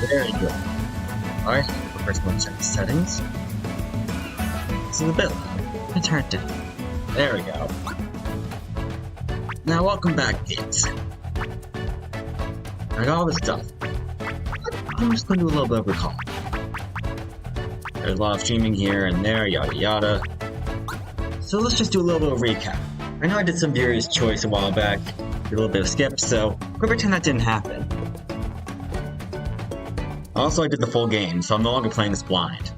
Very good. Alright, first we'll check the settings. This is a bit loud. I turned it. There we go. Now welcome back, kids. I got all this stuff. I'm just gonna do a little bit of recall. There's a lot of streaming here and there, yada yada. So let's just do a little bit of recap. I know I did some Viewers' Choice a while back, did a little bit of skip, so we'll pretend that didn't happen. Also, I did the full game, so I'm no longer playing this blind.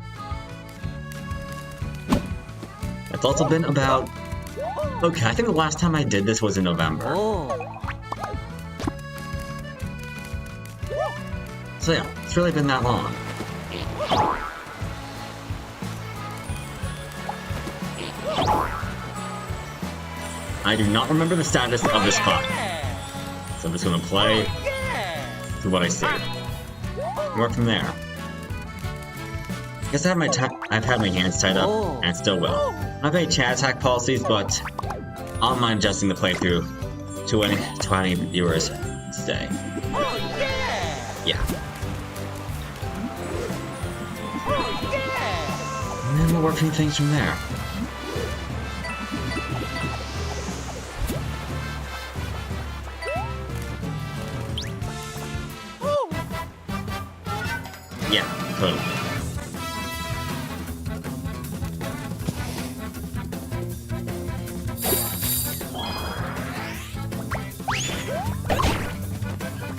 It's also been about... Okay, I think the last time I did this was in November. So yeah, it's really been that long. I do not remember the status of this spot. So I'm just gonna play through what I see. Work from there. I guess I've had my hands tied up, and still will. I don't have any chat attack policies, but I don't mind adjusting the playthrough to any viewers stay. Yeah. And then we'll work through things from there. Yeah, totally.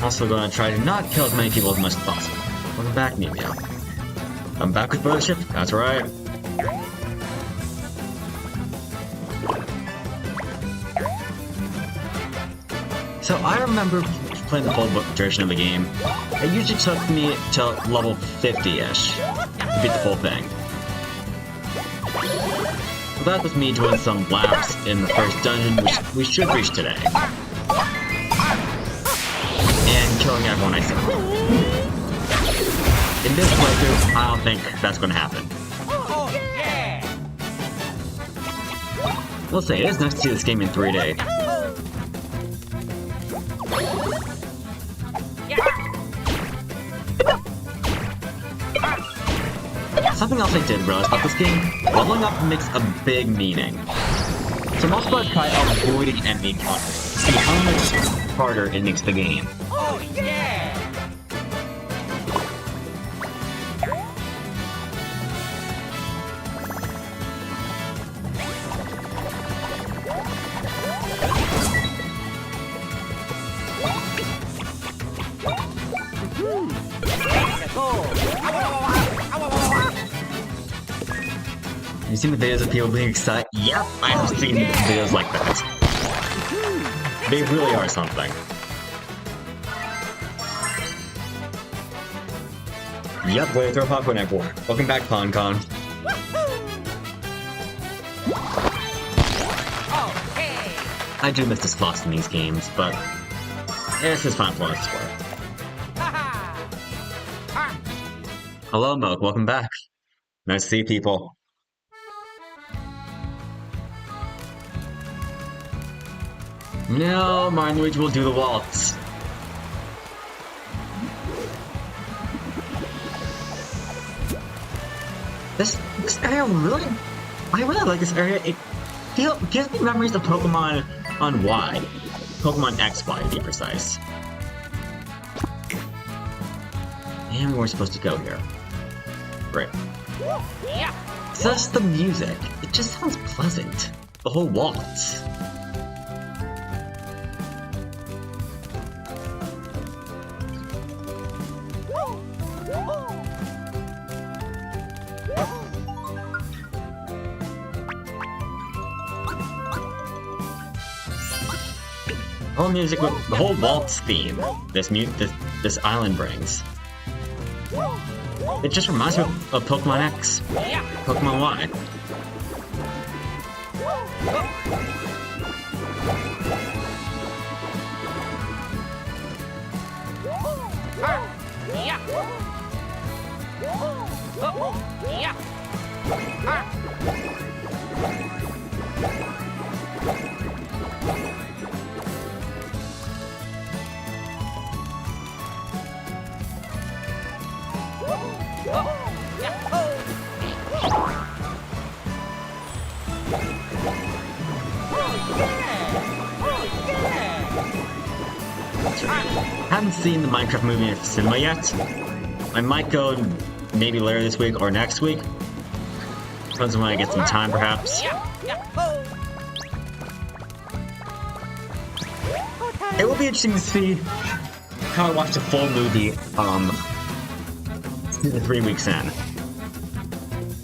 Also going to try to not kill as many people as much as possible. Welcome back, Media. I'm back with Brothership, that's right. So I remember playing the full version of the game. It usually took me to level 50-ish to beat the full thing. So that was me doing some laps in the first dungeon, which we should reach today. And killing everyone I saw. In this playthrough, I don't think that's going to happen. We'll say, it is nice to see this game in 3D. Something else I did realize about this game, leveling up makes a big meaning. So most of us try avoiding enemy encounters to see how much harder it makes the game. Oh yeah! Have you seen the videos of people being excited? Yep, I have seen videos like that. They really are something. Yep, way to throw popcorn everywhere. Welcome back, PonCon. I do miss this floss in these games, but this is fun for what it's worth. Hello, Moke. Welcome back. Nice to see people. No, my Luigi will do the waltz. This area really... I really like this area. It gives me memories of Pokemon on Y. Pokemon XY, to be precise. And we're supposed to go here. Great. So that's the music. It just sounds pleasant. The whole waltz. The whole music, the whole waltz theme this island brings. It just reminds me of Pokemon X, Pokemon Y. Haven't seen the Minecraft movie in cinema yet. I might go maybe later this week or next week. Depends on when I get some time, perhaps. It will be interesting to see how I watch the full movie 2 to 3 weeks in.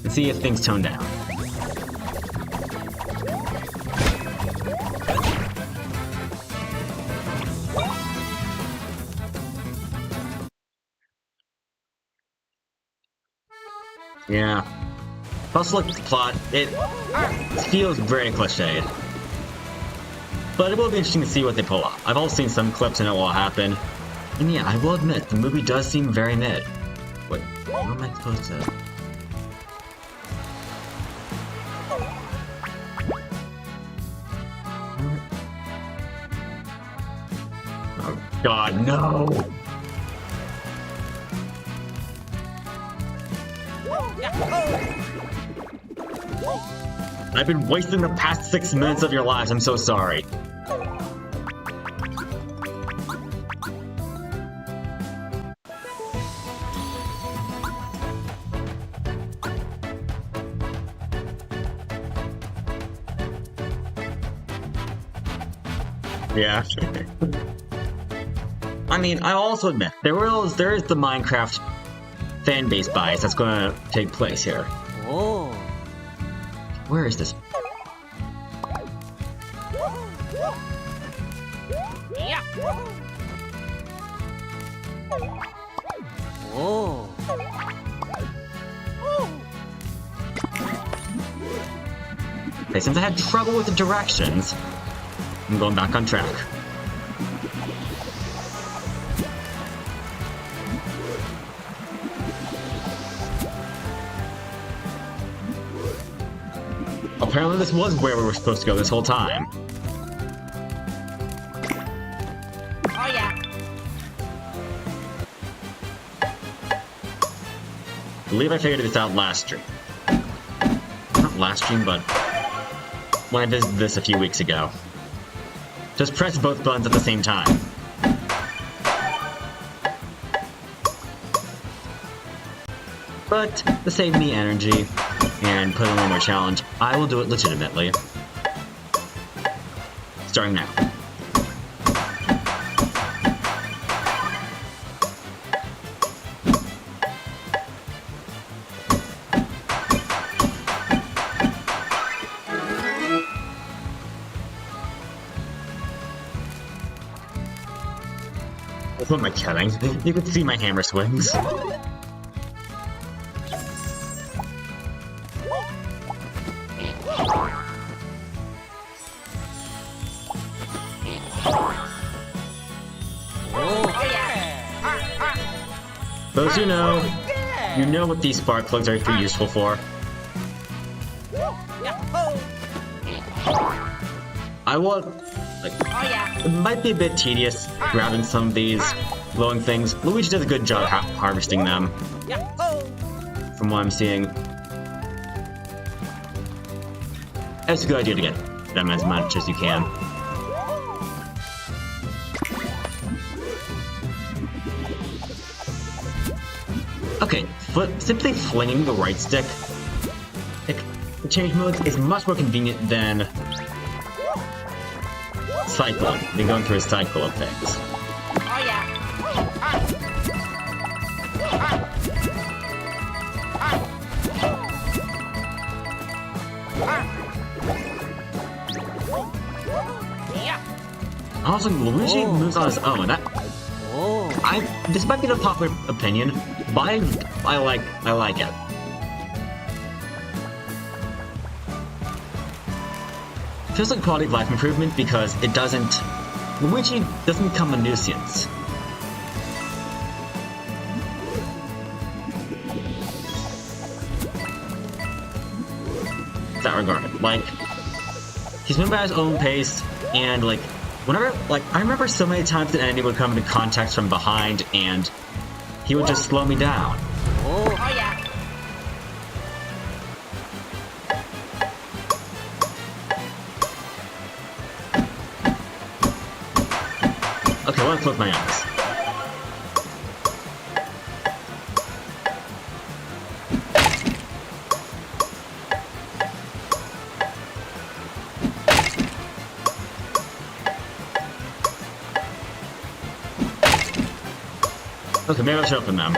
And see if things tone down. Yeah. Plus, look at the plot. It feels very cliched. But it will be interesting to see what they pull off. I've also seen some clips and it will happen. And yeah, I will admit, the movie does seem very mid. Wait, what am I supposed to... Oh god, no! I've been wasting the past 6 minutes of your lives, I'm so sorry. Yeah. I mean, I also admit, there is the Minecraft fan-base bias that's gonna take place here. Oh. Where is this? Oh. Okay, since I had trouble with the directions, I'm going back on track. Apparently this was where we were supposed to go this whole time. Oh yeah. I believe I figured this out last stream. Not last stream, but when I visited this a few weeks ago. Just press both buttons at the same time. But to save me energy and put in one more challenge, I will do it legitimately. Starting now. What am I kidding? You can see my hammer swings. Those who know, you know what these spark plugs are useful for. I want, like, it might be a bit tedious grabbing some of these glowing things. Luigi does a good job harvesting them, from what I'm seeing. It's a good idea to get them as much as you can. Okay, simply flinging the right stick to change modes is much more convenient than cycling, than going through a cycle of things. Oh yeah. Also, Luigi moves on his own. This might be the popular opinion, but I like it. Feels like quality of life improvement because Luigi doesn't become a nuisance. In that regard, like, he's moving at his own pace, and like, I remember so many times an enemy would come into contact from behind, and he would just slow me down. Oh yeah. Okay, I want to close my eyes. Okay, maybe I should open them.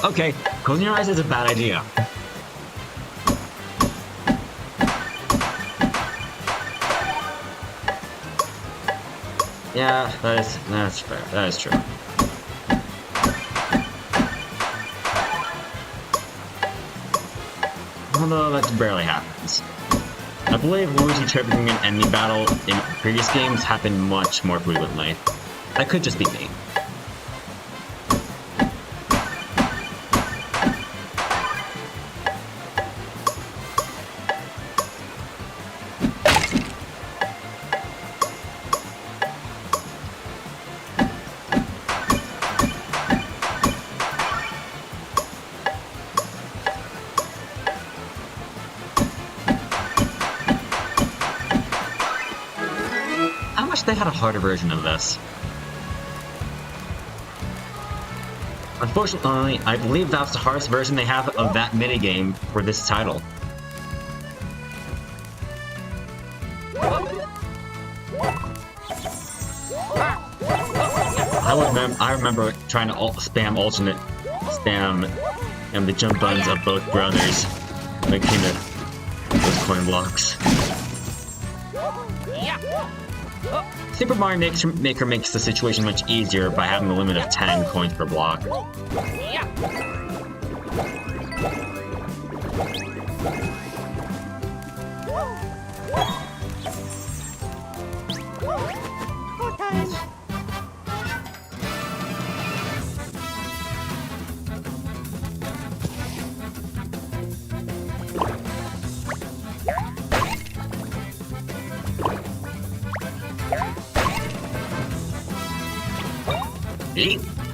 Okay, closing your eyes is a bad idea. Yeah, that's fair. That is true. Although that barely happens. I believe Luigi tripping an enemy battle in previous games happened much more frequently. That could just be me. I wish they had a harder version of this. Unfortunately, I believe that's the hardest version they have of that minigame for this title. I remember trying to spam alternate spam and the jump buttons of both brothers when it came to those coin blocks. Super Mario Maker makes the situation much easier by having a limit of 10 coins per block.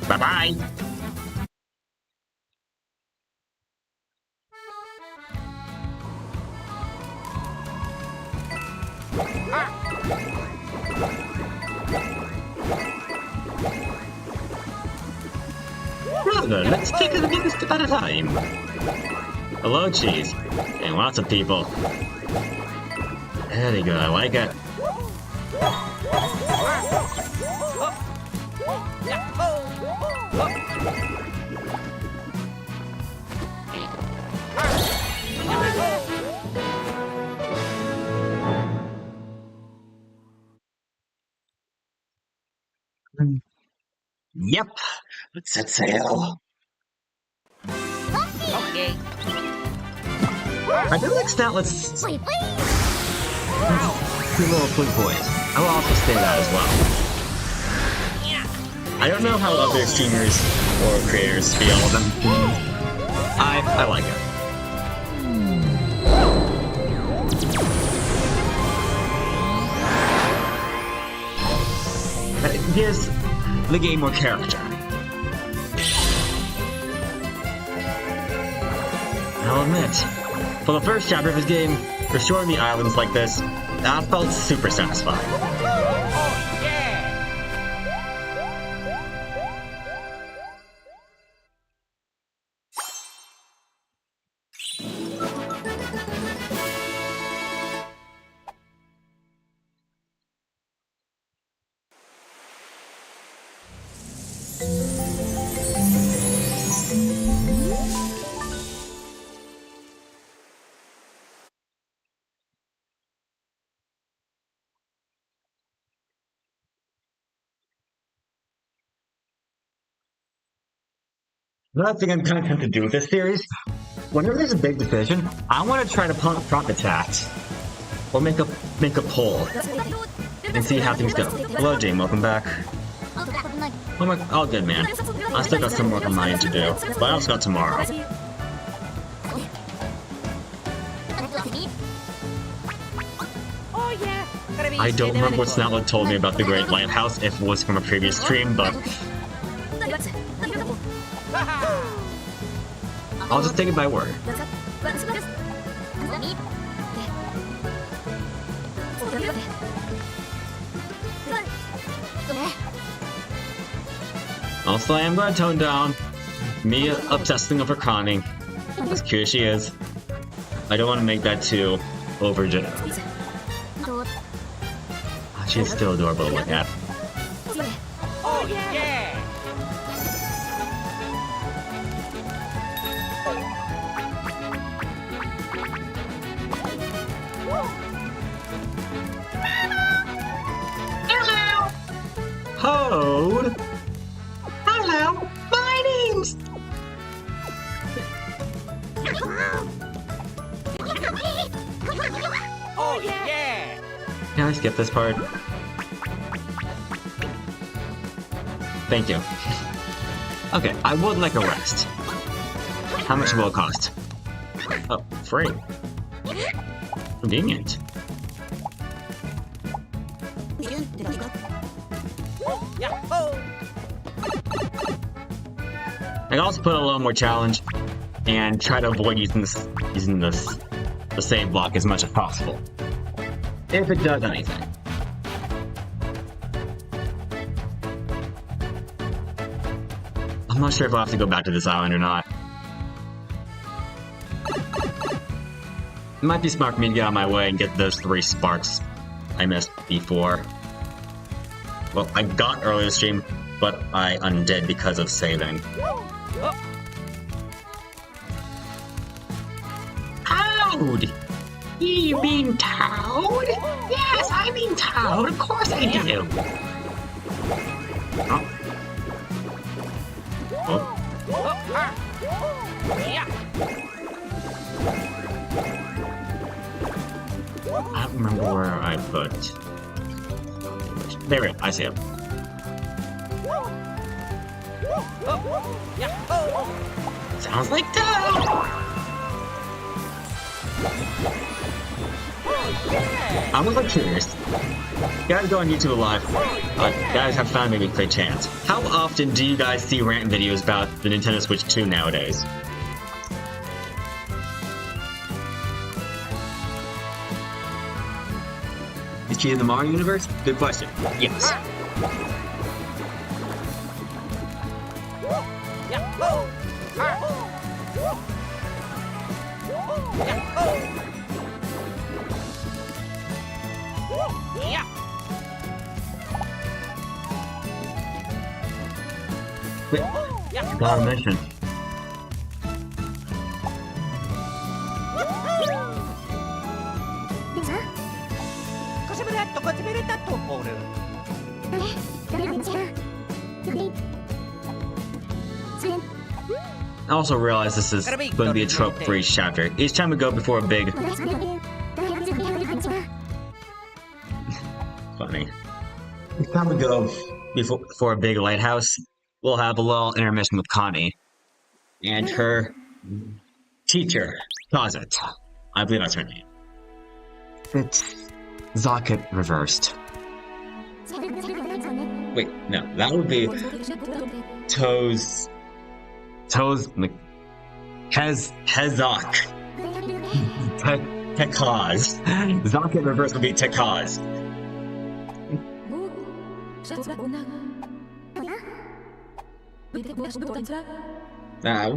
Bye-bye! Brother, let's take it a step at a time. Hello, cheese. And lots of people. Very good, I like it. Yep, let's set sail. Okay. I do like Snoutlet's two little flute boys. I will also say that as well. I don't know how other streamers or creators feel about them. I like it. It gives the game more character. I'll admit, for the first chapter of this game, restoring the islands like this, that felt super satisfying. Another thing I'm kind of tempted to do with this series, whenever there's a big decision, I want to try to profit tax, or make a poll, and see how things go. Hello, Jane. Welcome back. All good, man. I still got some work on my end to do, but I also got tomorrow. I don't remember what Snoutlet told me about the Great Lighthouse if it was from a previous stream, but I'll just take it by word. Also, I am going to tone down me obsessing over Connie, as cute as she is. I don't want to make that too overgenerous. She's still adorable to look at. Oh yeah! Hold! Hello! My name's... Oh yeah! Can I skip this part? Thank you. Okay, I would like a rest. How much will it cost? Oh, free. Convenient. I can also put a little more challenge and try to avoid using the save block as much as possible. If it does anything. I'm not sure if I'll have to go back to this island or not. It might be smart for me to get out of my way and get those 3 sparks I missed before. Well, I got earlier stream, but I undid because of saving. Toad! You mean Toad? Yes, I mean Toad. Of course I do. Oh. Oh. I don't remember where I put... There it is. I see it. Sounds like Toad! I was like curious. Guys go on YouTube Live. Guys have found maybe play chance. How often do you guys see rant videos about the Nintendo Switch 2 nowadays? Is she in the Mario universe? Good question. Yes. Wait, got a mission. I also realize this is going to be a trope for each chapter. Each time we go before a big... Funny. Each time we go before a big lighthouse, we'll have a little intermission with Connie. And her teacher, Closet. I believe that's her name. It's Zocket reversed. Wait, no, that would be Hezok. Tekaz. Zocket reverse would be Tekaz.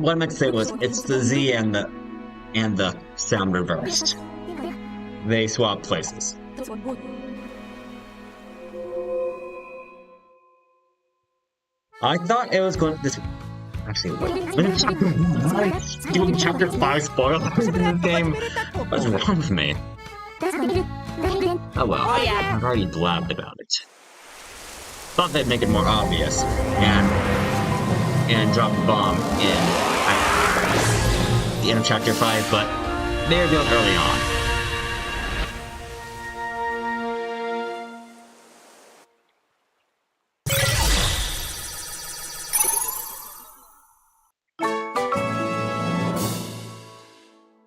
What I meant to say was it's the Z and the sound reversed. They swap places. I thought it was going to this. Actually, wait. Doing chapter 5 spoilers in this game? What's wrong with me? Oh well, I've already blabbed about it. Thought they'd make it more obvious and drop the bomb in the end of chapter 5, but they revealed early on.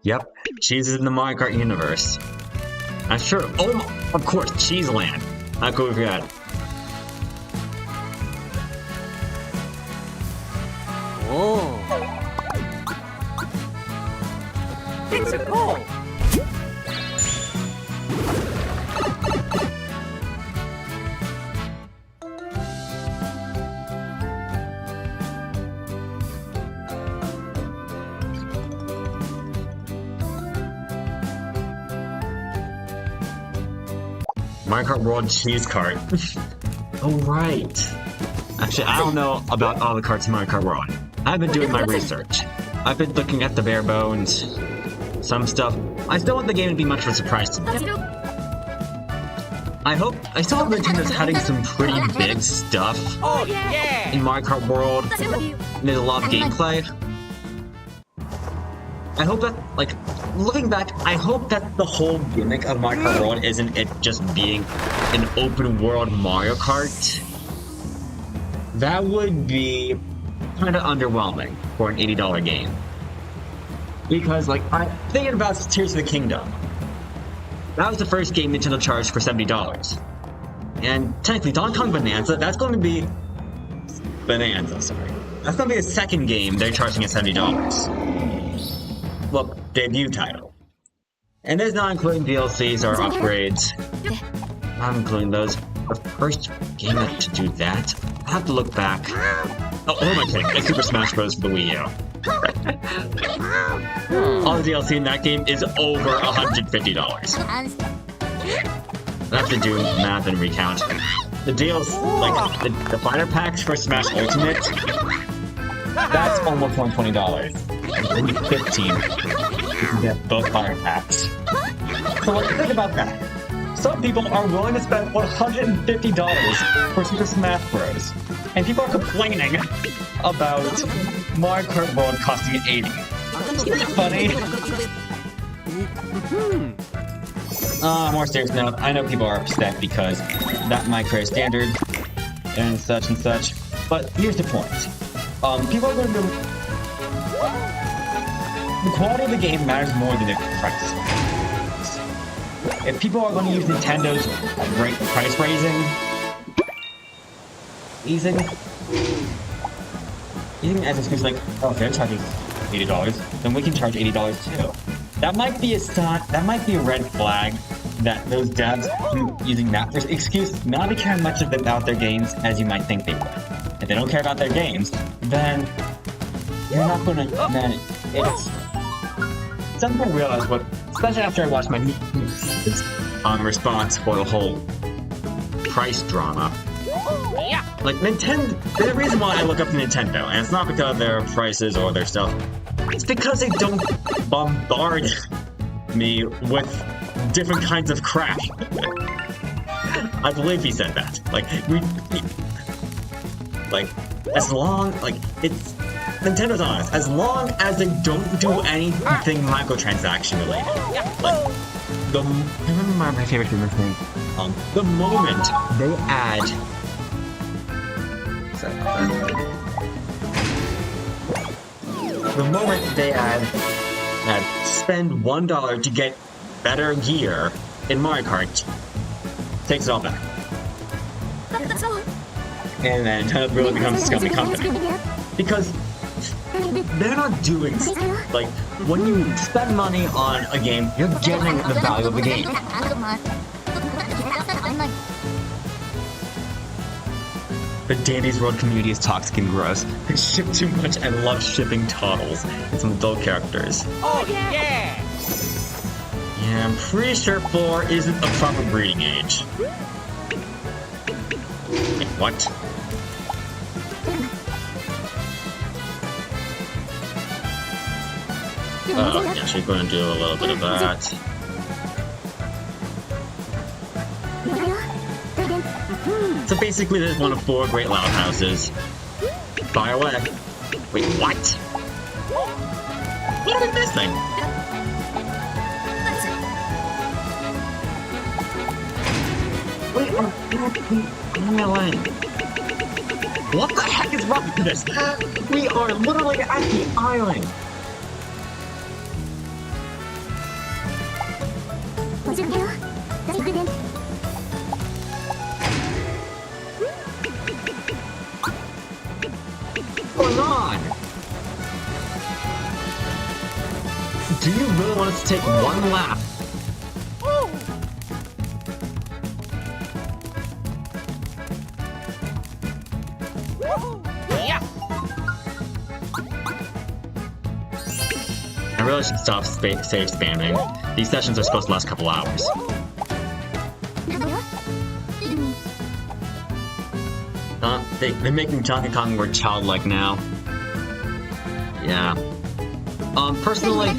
Yep, Cheese is in the Mario Kart universe. I'm sure. Oh, of course, Cheese Land. How cool we forgot. Oh. It's a goal. Mario Kart World Cheese Cart. Oh, right. Actually, I don't know about all the carts in Mario Kart World. I've been doing my research. I've been looking at the bare bones, some stuff. I still want the game to be much of a surprise to me. I still hope Nintendo's hiding some pretty big stuff Oh yeah! in Mario Kart World. There's a lot of gameplay. I hope that, like, looking back, I hope that the whole gimmick of Mario Kart World isn't it just being an open world Mario Kart. That would be kind of underwhelming for an $80 game. Because, like, I'm thinking about Tears of the Kingdom. That was the first game Nintendo charged for $70. And technically, Donkey Kong Bonanza, that's going to be... Bonanza, sorry. That's going to be the second game they're charging at $70. Well, debut title. And there's not including DLCs or upgrades. Not including those. The first game to do that? I have to look back. Oh, who am I kidding? It's Super Smash Bros. For the Wii U. All the DLC in that game is over $150. I have to do math and recount. The DLC, like, the fighter packs for Smash Ultimate, that's almost $120. Maybe $15. You can get both fighter packs. So like, think about that. Some people are willing to spend $150 for Super Smash Bros. And people are complaining about Mario Kart World costing $80. Isn't it funny? More serious note, I know people are upset because that might create a standard and such, but here's the point. People are going to... The quality of the game matters more than the price. If people are going to use Nintendo's great price raising, easing as excuse like, oh, they're charging $80, then we can charge $80 too. That might be a red flag that those devs using that for excuse not to care much about their games as you might think they would. If they don't care about their games, then you're not gonna. Then it's something I realized, what especially after I watched my response for the whole price drama. Like Nintendo, there's a reason why I look up to Nintendo, and it's not because of their prices or their stuff. It's because they don't bombard me with different kinds of crap. I believe he said that. As long, it's Nintendo's honest. As long as they don't do anything microtransaction related. I remember my favorite thing. The moment they add. The moment they add spend $1 to get better gear in Mario Kart, takes it all back. And then Nintendo really becomes a scummy company. Because they're not doing, like, when you spend money on a game, you're getting the value of the game. The Dandy's World community is toxic and gross. They ship too much and love shipping toddles and some adult characters. Oh yeah! Yeah, I'm pretty sure 4 isn't the proper breeding age. Wait, what? Oh, yeah, she's going to do a little bit of that. So basically, there's one of 4 great loud houses. Fire away. Wait, what? What are we missing? Wait, what the heck is wrong with this? We are literally at the island. What's going on? Do you really want us to take one lap? I really should stop save spamming. These sessions are supposed to last a couple hours. They're making Donkey Kong more childlike now. Yeah. Personally,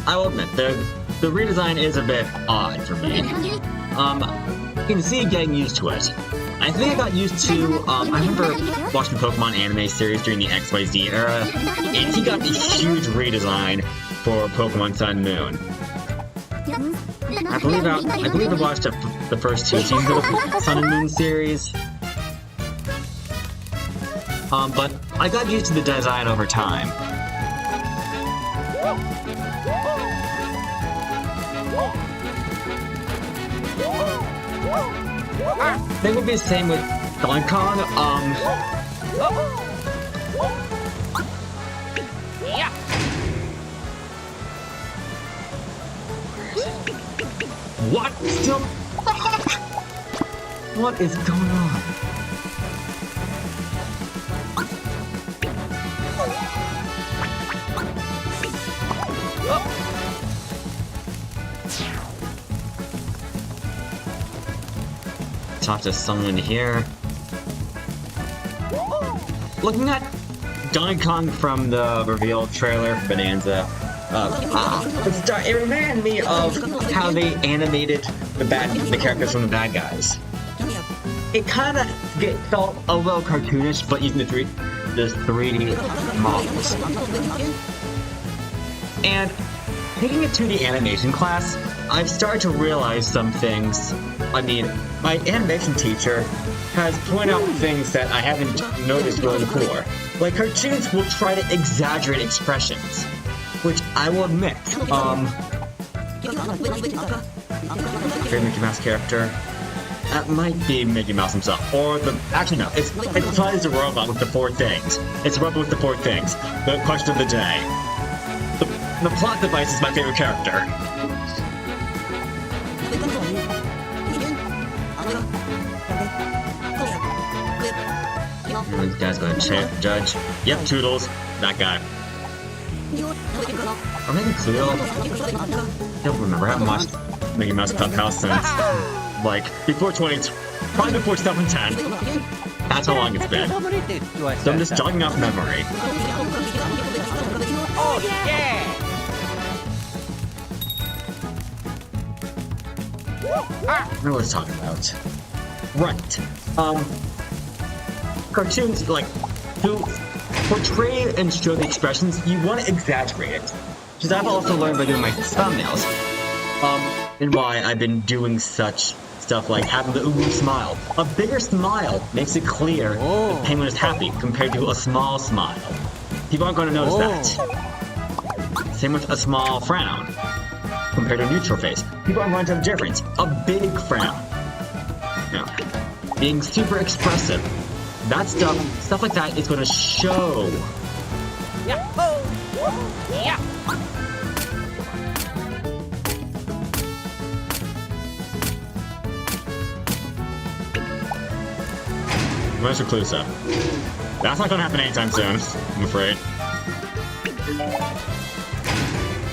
I will admit, the redesign is a bit odd for me. You can see getting used to it. I think I got used to, I remember watching the Pokemon anime series during the XYZ era, and he got a huge redesign for Pokemon Sun and Moon. I believe I watched the first 2 seasons of the Sun and Moon series. But I got used to the design over time. I think it would be the same with Donkey Kong. What? Still? What is going on? Talk to someone here. Looking at Donkey Kong from the reveal trailer for Bonanza, it reminded me of how they animated the characters from the bad guys. It kind of felt a little cartoonish, but using the 3D models. And taking it to the animation class, I've started to realize some things. I mean, my animation teacher has pointed out things that I haven't noticed really before. Like, cartoons will try to exaggerate expressions, which I will admit, favorite Mickey Mouse character? That might be Mickey Mouse himself, or actually no, it's probably the robot with the 4 things. It's the robot with the 4 things. The question of the day. The plot device is my favorite character. This guy's gonna judge. Yep, Toodles. That guy. Or maybe Pluto. I don't remember. I haven't watched Mickey Mouse Clubhouse since, like, probably before 2010. That's how long it's been. So I'm just jogging off memory. Oh, yeah! What was I talking about? Right. Cartoons, like, to portray and show the expressions, you want to exaggerate it. Because I've also learned by doing my thumbnails. And why I've been doing such stuff like having the ooh smile. A bigger smile makes it clear the penguin is happy compared to a small smile. People aren't going to notice that. Same with a small frown compared to a neutral face. People aren't going to have a difference. A big frown. Now, being super expressive. That stuff like that is going to show. Yeah. Yeah. Where's Reclusa? That's not going to happen anytime soon, I'm afraid.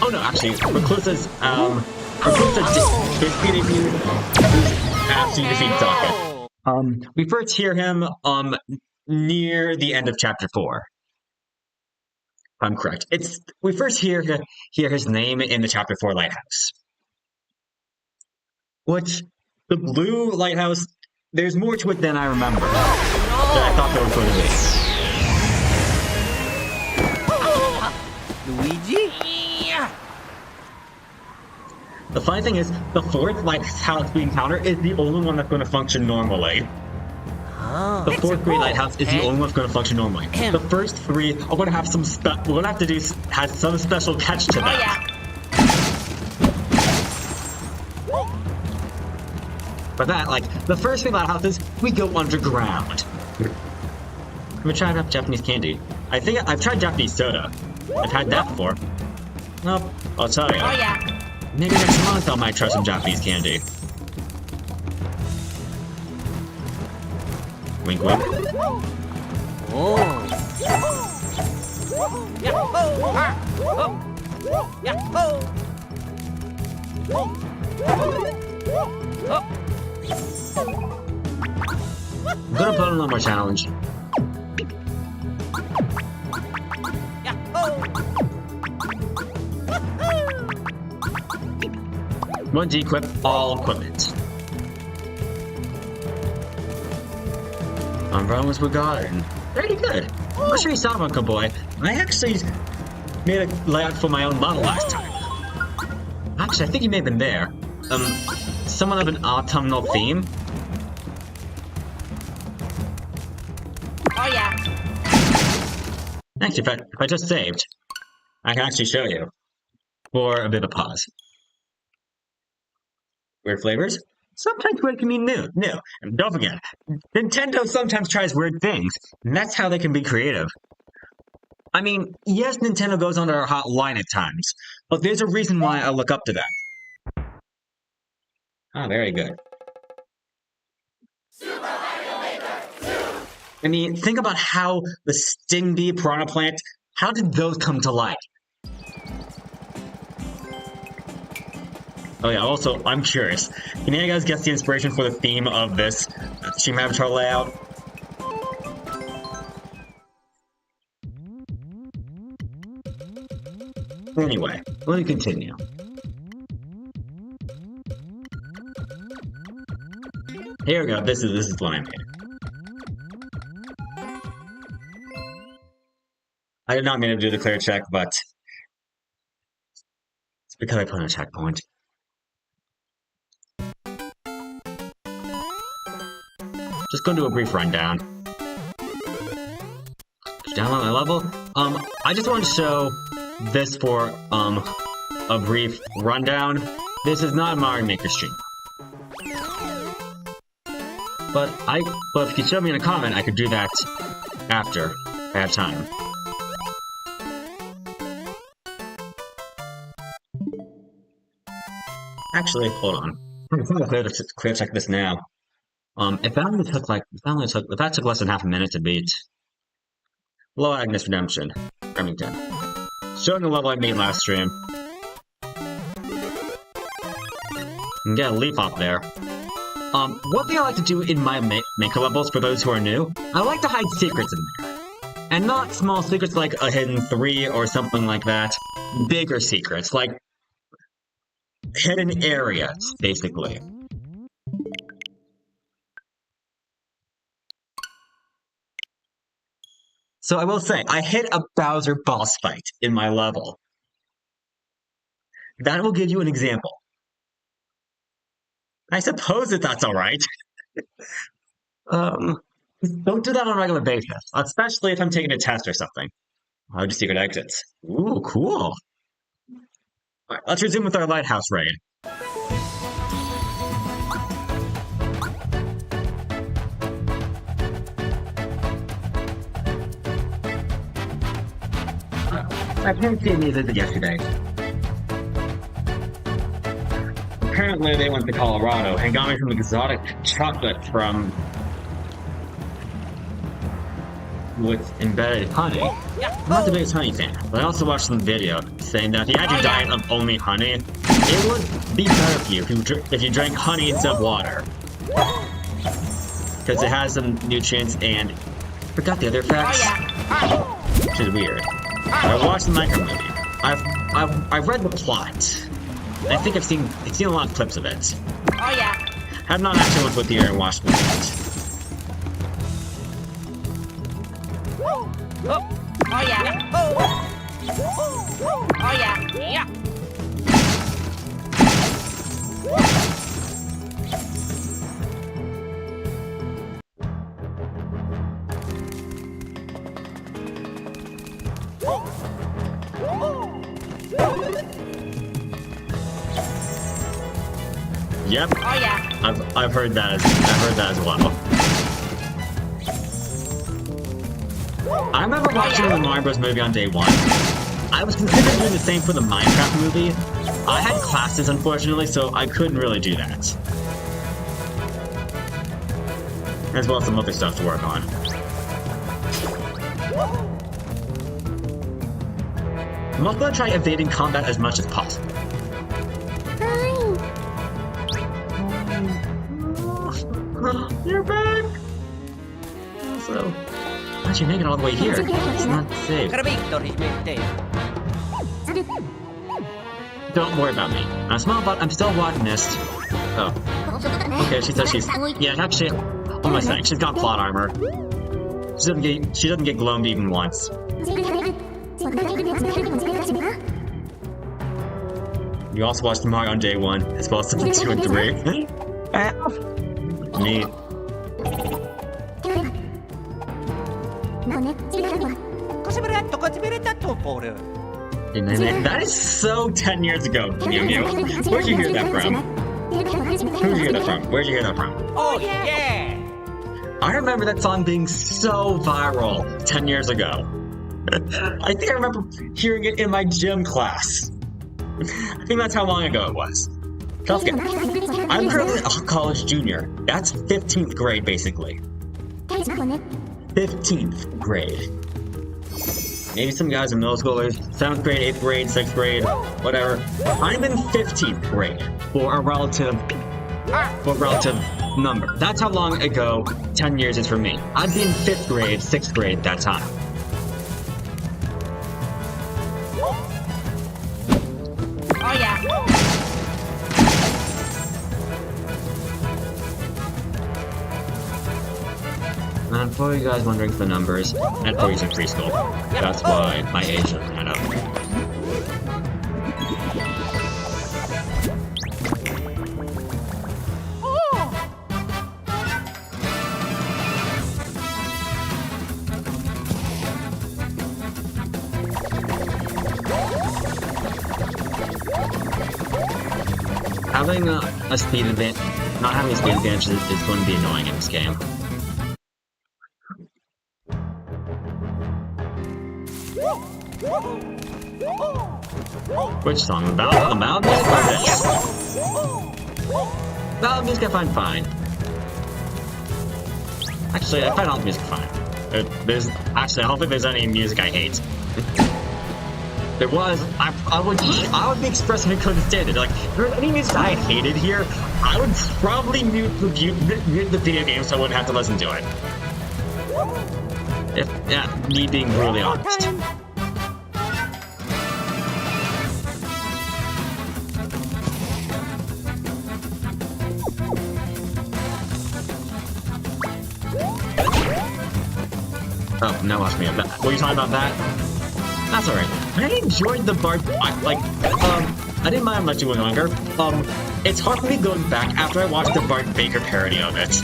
Oh no, actually, Reclusa's, Reclusa basically after you defeat Sokka. We first hear him, near the end of Chapter 4. I'm correct. We first hear his name in the Chapter 4 lighthouse. Which, the blue lighthouse, there's more to it than I remember. That I thought there was going to be. Luigi? The funny thing is, the 4th lighthouse we encounter is the only one that's going to function normally. The 4th Great Lighthouse is the only one that's going to function normally. The first 3 are going to have some we're going to have to do has some special catch to them. For that, like, the first 3 lighthouses, we go underground. I'm gonna try Japanese candy. I think I've tried Japanese soda. I've had that before. Well, I'll tell you. Maybe next month I might try some Japanese candy. Wink wink. I'm gonna put on a little more challenge. One to equip all equipment. Umbrellas were gotten. Very good. I'll show you something, Uncle Boy. I actually made a layout for my own level last time. Actually, I think you may have been there. Somewhat of an autumnal theme. Oh yeah. Actually, if I just saved, I can actually show you. For a bit of pause. Weird flavors? Sometimes weird can mean new. And don't forget, Nintendo sometimes tries weird things, and that's how they can be creative. I mean, yes, Nintendo goes under our hot line at times, but there's a reason why I look up to them. Ah, very good. I mean, think about how the sting bee, piranha plant, how did those come to light? Oh yeah, also, I'm curious. Can you guys guess the inspiration for the theme of this Stream Avatar layout? Anyway, let me continue. Here we go, this is what I made. I did not mean to do the clear check, but it's because I put in a checkpoint. Just gonna do a brief rundown. Download my level. I just want to show this for a brief rundown. This is not a Mario Maker stream. But if you show me in a comment, I could do that after I have time. Actually, hold on. I'm gonna clear check this now. If that took less than half a minute to beat Low Agnes Redemption, Remington. Showing the level I made last stream. And get a leaf off there. One thing I like to do in my maker levels, for those who are new, I like to hide secrets in there. And not small secrets like a hidden 3 or something like that. Bigger secrets, like hidden areas, basically. So I will say, I hit a Bowser boss fight in my level. That will give you an example. I suppose that that's alright. Don't do that on a regular basis, especially if I'm taking a test or something. I'll do secret exits. Ooh, cool. Alright, let's resume with our lighthouse raid. I haven't seen these yesterday. Apparently they went to Colorado and got me some exotic chocolate from with embedded honey. I'm not the biggest honey fan, but I also watched some video saying that if you had your diet of only honey, it would be better for you if you drank honey instead of water. Because it has some nutrients and I forgot the other effects, which is weird. I watched the Minecraft movie. I've read the plot. I think I've seen a lot of clips of it. Oh yeah. I've not actually looked with the ear and watched the movie. Oh yeah. Oh yeah. Yeah. Yep. Oh yeah. I've heard that as well. I remember watching the Mario Bros. Movie on day 1. I was considering doing the same for the Minecraft movie. I had classes, unfortunately, so I couldn't really do that. As well as some other stuff to work on. I'm also going to try evading combat as much as possible. You're back! Also, how'd you make it all the way here? It's not safe. Don't worry about me. I'm small, but I'm still watching this. Oh. Okay, she says she's... Yeah, actually, what am I saying? She's got plot armor. She doesn't get gloomed even once. You also watched the manga on day 1, as well as 2 and 3. Neat. That is so 10 years ago, Mew Mew. Where'd you hear that from? Who'd you hear that from? Where'd you hear that from? Oh yeah! I remember that song being so viral 10 years ago. I think I remember hearing it in my gym class. I think that's how long ago it was. Don't forget, I'm currently a college junior. That's 15th grade, basically. 15th grade. Maybe some guys are middle schoolers, 7th grade, 8th grade, 6th grade, whatever. I'm in 15th grade for a relative number. That's how long ago 10 years is for me. I'd be in 5th grade, 6th grade at that time. Oh yeah! And for you guys wondering the numbers, at 40s in preschool. That's why my age doesn't add up. Having a speed advantage, not having a speed advantage is going to be annoying in this game. Which song? The ballad music or this? Ballad music I find fine. Actually, I find all the music fine. I don't think there's any music I hate. There was, I would be expressing I couldn't stand it. Like, if there was any music I hated here, I would probably mute the video game so I wouldn't have to listen to it. Me being brutally honest. Oh, now watch me up that. Were you talking about that? That's alright. I enjoyed the Bart. I didn't mind much when longer. It's hard for me going back after I watched the Bart Baker parody of it.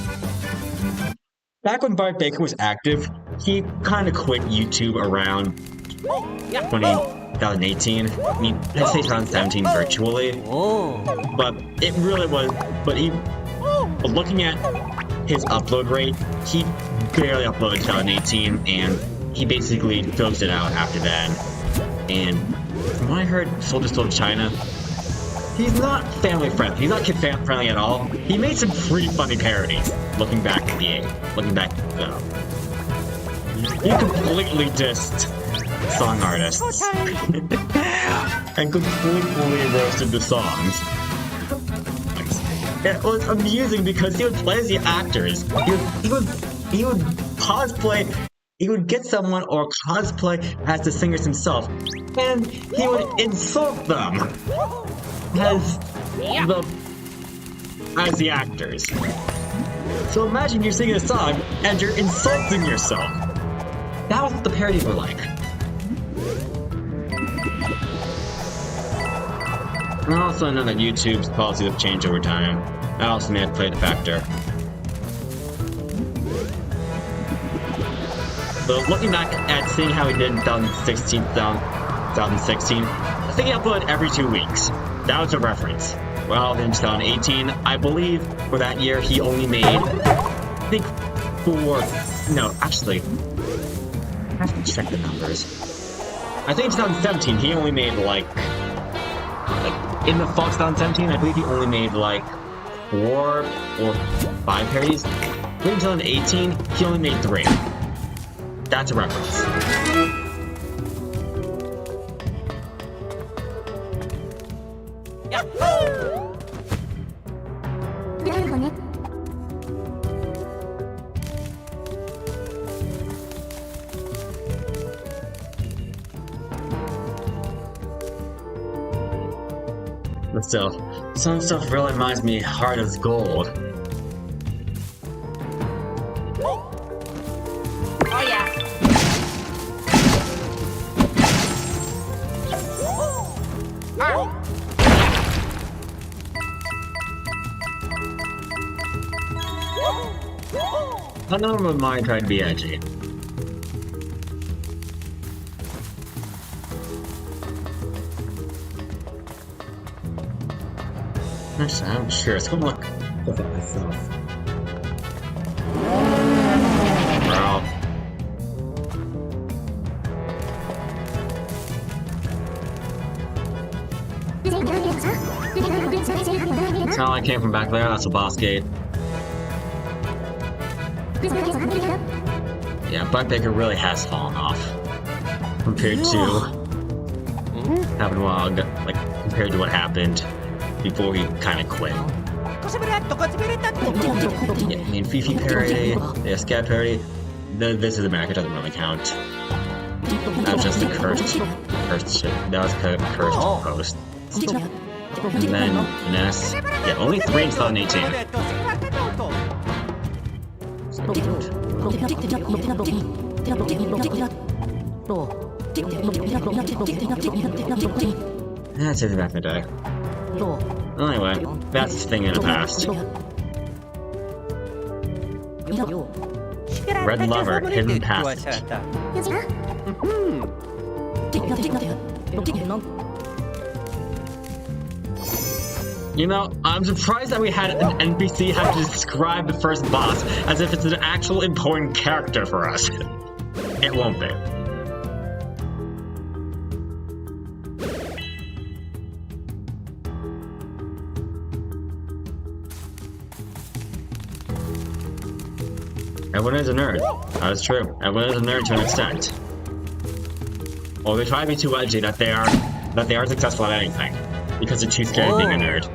Back when Bart Baker was active, he kind of quit YouTube around 2018. I mean, I'd say 2017 virtually. But it really was. But looking at his upload rate, he barely uploaded 2018, and he basically dozed it out after that. And from what I heard, Soldier Still China, he's not family friendly. He's not kid friendly at all. He made some pretty funny parodies. Looking back, he completely dissed song artists and completely roasted the songs. It was amusing because he would play as the actors. He would cosplay. He would get someone or cosplay as the singers himself, and he would insult them as the actors. So imagine you're singing a song and you're insulting yourself. That was what the parodies were like. And I also know that YouTube's policies have changed over time. That also may have played a factor. But looking back at seeing how he did in 2016, I think he uploaded every 2 weeks. That was a reference. Well, in 2018, I believe for that year he only made, I have to check the numbers. I think in 2017 he only made like in the fall 2017, I believe he only made like 4 or 5 parodies. But in 2018, he only made 3. That's a reference. But still, some stuff really reminds me hard as gold. Oh yeah. I don't know mine trying to be edgy. Actually, I'm sure. Let's go look at myself. Bro. It's not like I came from back there, that's a boss gate. Yeah, Bud Baker really has fallen off. Compared to having Wog, like, compared to what happened before he kind of quit. Yeah, I mean, Fifi parody, the Scat parody, this is America doesn't really count. That's just a cursed shit. That was a cursed post. And then Ness, yeah, only 3 in 2018. That's it back in the day. Anyway, that's the thing in the past. Red Lover, Hidden Passage. You know, I'm surprised that we had an NPC have to describe the first boss as if it's an actual important character for us. It won't be. Everyone is a nerd. That's true. Everyone is a nerd to an extent. Or they try to be too edgy that they are successful at anything. Because they're too scared of being a nerd.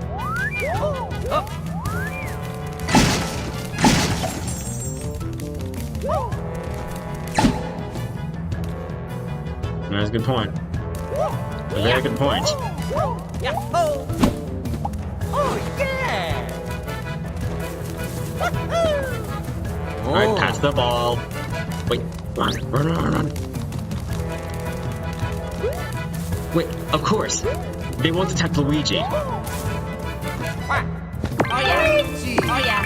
That's a good point. A very good point. Yahoo! Oh yeah! Alright, pass the ball. Wait, run. Wait, of course. They won't detect Luigi. Oh yeah! Oh yeah!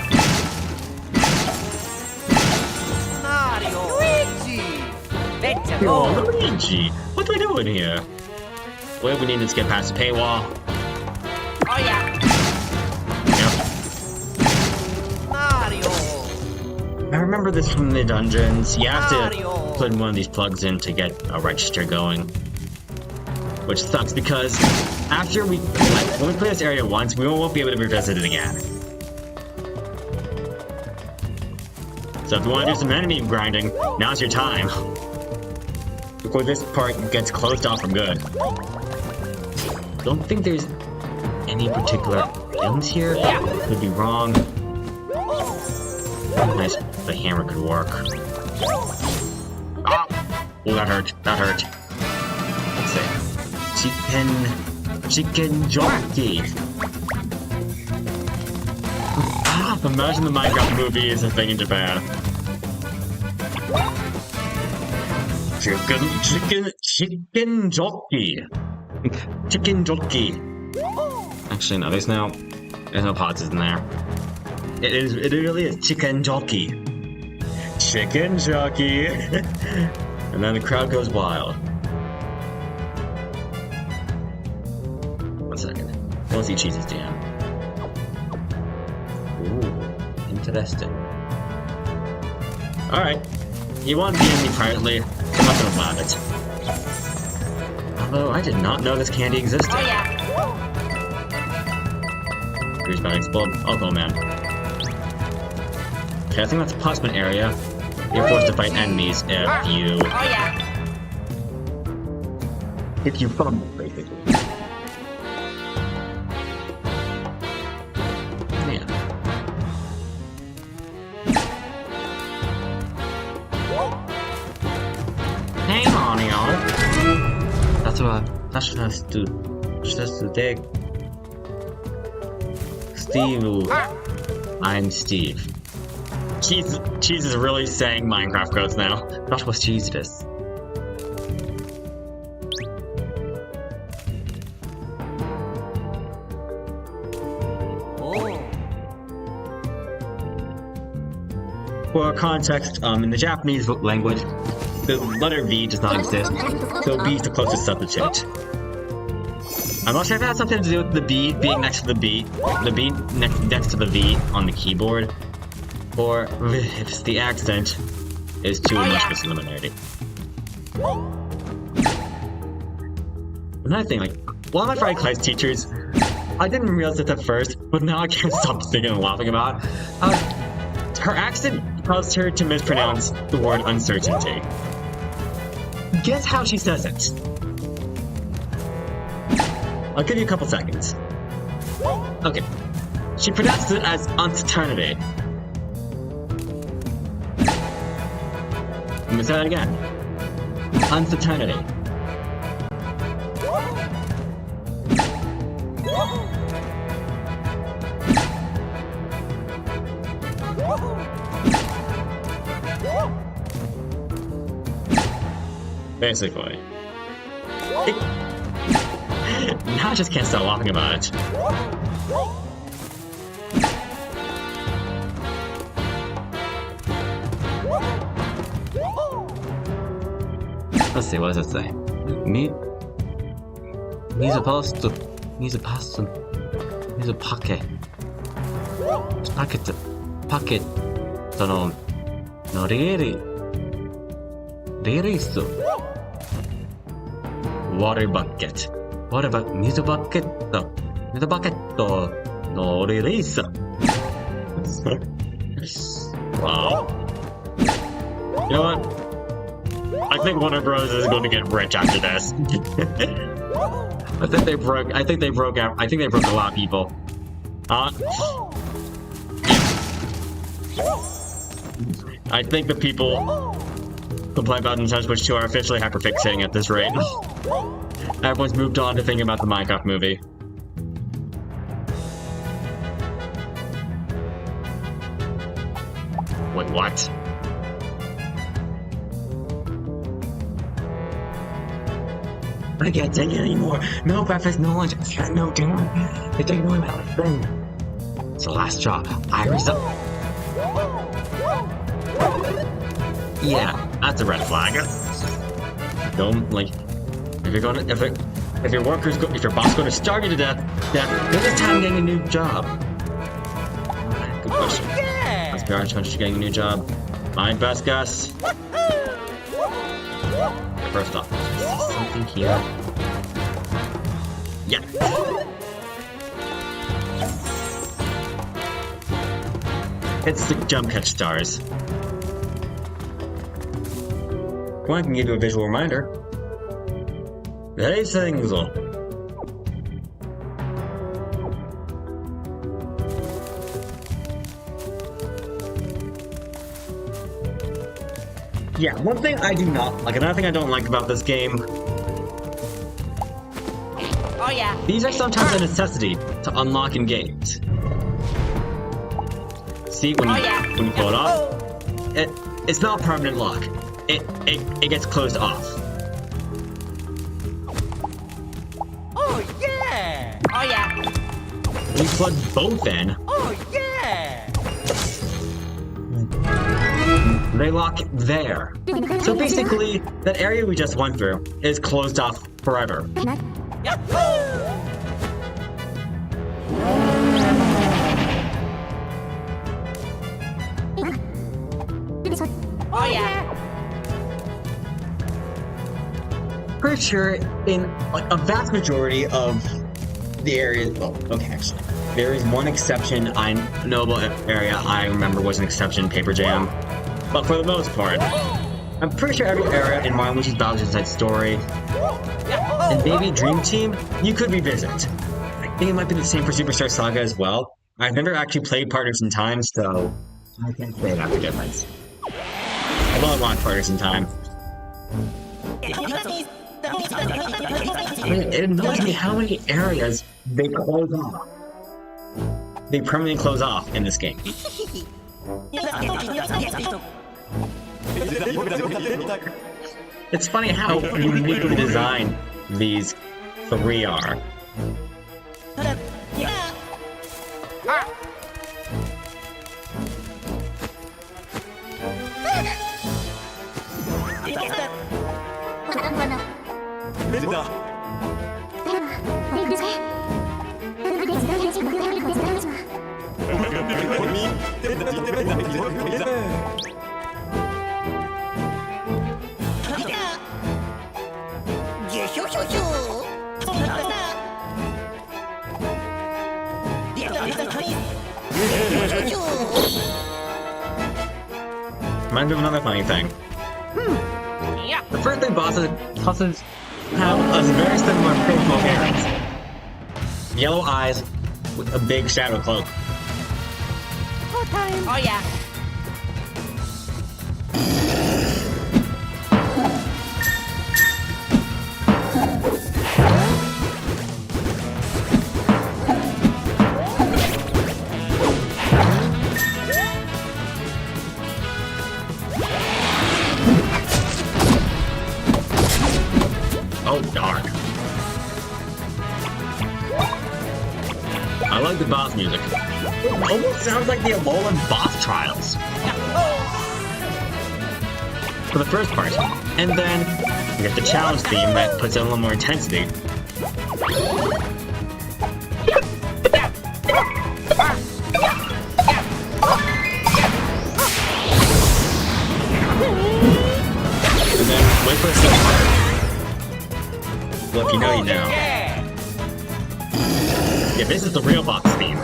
Mario! Luigi! Let's Oh, go! Luigi! What are we doing here? Well, we need to get past the paywall. Oh yeah! Yep. Mario! I remember this from the dungeons. You have to put one of these plugs in to get a register going. Which sucks because after when we play this area once, we won't be able to revisit it again. So if you want to do some enemy grinding, now's your time. Before this part gets closed off for good. Don't think there's any particular items here. Could be wrong. Nice, the hammer could work. Ah! Oh, that hurt. That hurt. Let's see. Chicken jockey. Ah, imagine the Minecraft movie is a thing in Japan. Chicken jockey. Chicken jockey. Actually, no, there's no pauses in there. It really is chicken jockey. Chicken jockey. And then the crowd goes wild. 1 second. Let's see Cheese's jam. Ooh, interesting. Alright. You want to DM me privately? I'm not gonna allow it. Although, I did not know this candy existed. Oh yeah! Here's my explode. Oh, go, man. Okay, I think that's a punishment area. You're forced to fight enemies if you... Oh yeah! If you fumble, basically. Man. Hang on, y'all. That's what I... That's just to dig. Steve. I'm Steve. Cheese is really saying Minecraft quotes now. That was cheese this. For context, in the Japanese language, the letter V does not exist, so B is the closest substitute. I'm not sure if it has something to do with the B being next to the B next to the V on the keyboard, or if the accent is too much of a similarity. Another thing, like, one of my Friday class teachers, I didn't realize it at first, but now I can't stop thinking and laughing about it. Her accent caused her to mispronounce the word uncertainty. Guess how she says it? I'll give you a couple seconds. Okay. She pronounced it as uncertainty. Let me say that again. Uncertainty. Basically. Now I just can't stop laughing about it. Let's see, what does it say? Packet, water bucket. What about music bucket? Music bucket no release. Wow. You know what? I think Warner Bros is going to get rich after this. I think they broke a lot of people. I think the people who play about Nintendo Switch 2 are officially hyperfixating at this rate. Everyone's moved on to thinking about the Minecraft movie. Wait, what? I can't take it anymore. No breakfast, no lunch, no dinner. They're taking away my life thing. It's the last straw. I resume. Yeah, that's a red flag. Don't like if your boss going to starve you to death, then it's time getting a new job. Good question. Let's be honest, you're getting a new job. My best guess. First off, is something here. Yeah. It's the jump catch stars. Well, I can give you a visual reminder. These things are. Yeah, one thing I do not like, another thing I don't like about this game. Oh yeah. These are sometimes a necessity to unlock in games. See, when you pull it off, it's not a permanent lock. It gets closed off. Oh yeah! Oh yeah! When you plug both in, Oh yeah! they lock there. So basically, that area we just went through is closed off forever. Oh yeah! Pretty sure in like a vast majority of the areas, well, okay, actually, there is one exception. I know about area I remember was an exception, Paper Jam. But for the most part, I'm pretty sure every area in Mario Luigi's Bowser's Inside Story and maybe Dream Team, you could revisit. I think it might be the same for Superstar Saga as well. I've never actually played Partners in Time, so I can't say that's the difference. Although I want Partners in Time. I mean, it annoys me how many areas they close off. they permanently close off in this game. It's funny how uniquely designed these three are. Reminds me of another funny thing. The first three bosses have a very similar facial appearance. Yellow eyes with a big shadow cloak. Oh yeah. Oh, darn. I like the boss music. It almost sounds like the Alolan boss trials. For the first part. And then we get the challenge theme that puts in a little more intensity. And then wait for a second part. Well, if you know, you know. Yeah, this is the real boss theme.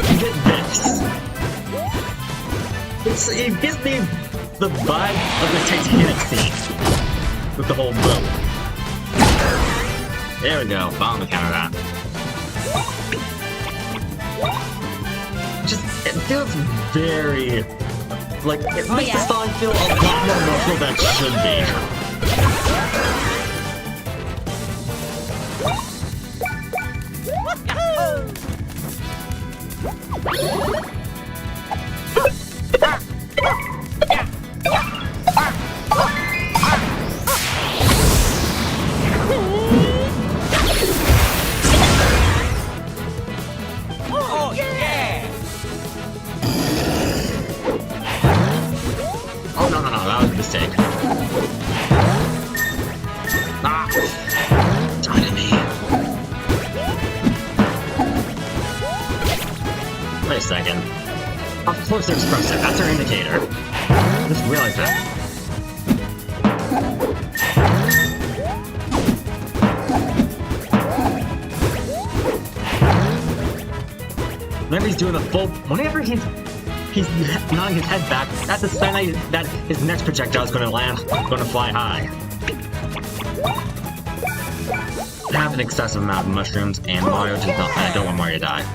You get this. It gives me the vibe of the Titanic scene. With the whole boat. There we go, bomb counter that. It feels very... like, it makes the song feel a lot more emotional than it should be. Oh, no, that was a mistake. Ah! Darn it, me. Wait a second. Of course they're expressive. That's our indicator. Just realized that. Whenever he's doing a full... whenever he's nodding his head back, that's a sign that his next projectile is going to fly high. I have an excessive amount of mushrooms, and Mario just not, I don't want Mario to die.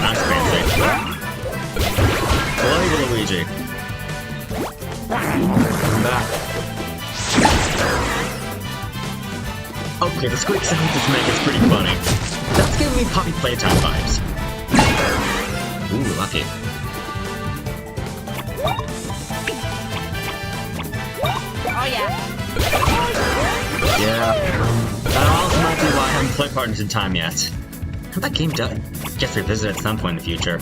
That's fancy. Hello, Luigi. I'm back. Okay, the squeak sound this make is pretty funny. That's giving me Puppy Playtime vibes. Ooh, lucky. Oh yeah. Yeah. That also might be why I haven't played Partners in Time yet. That game gets revisited at some point in the future.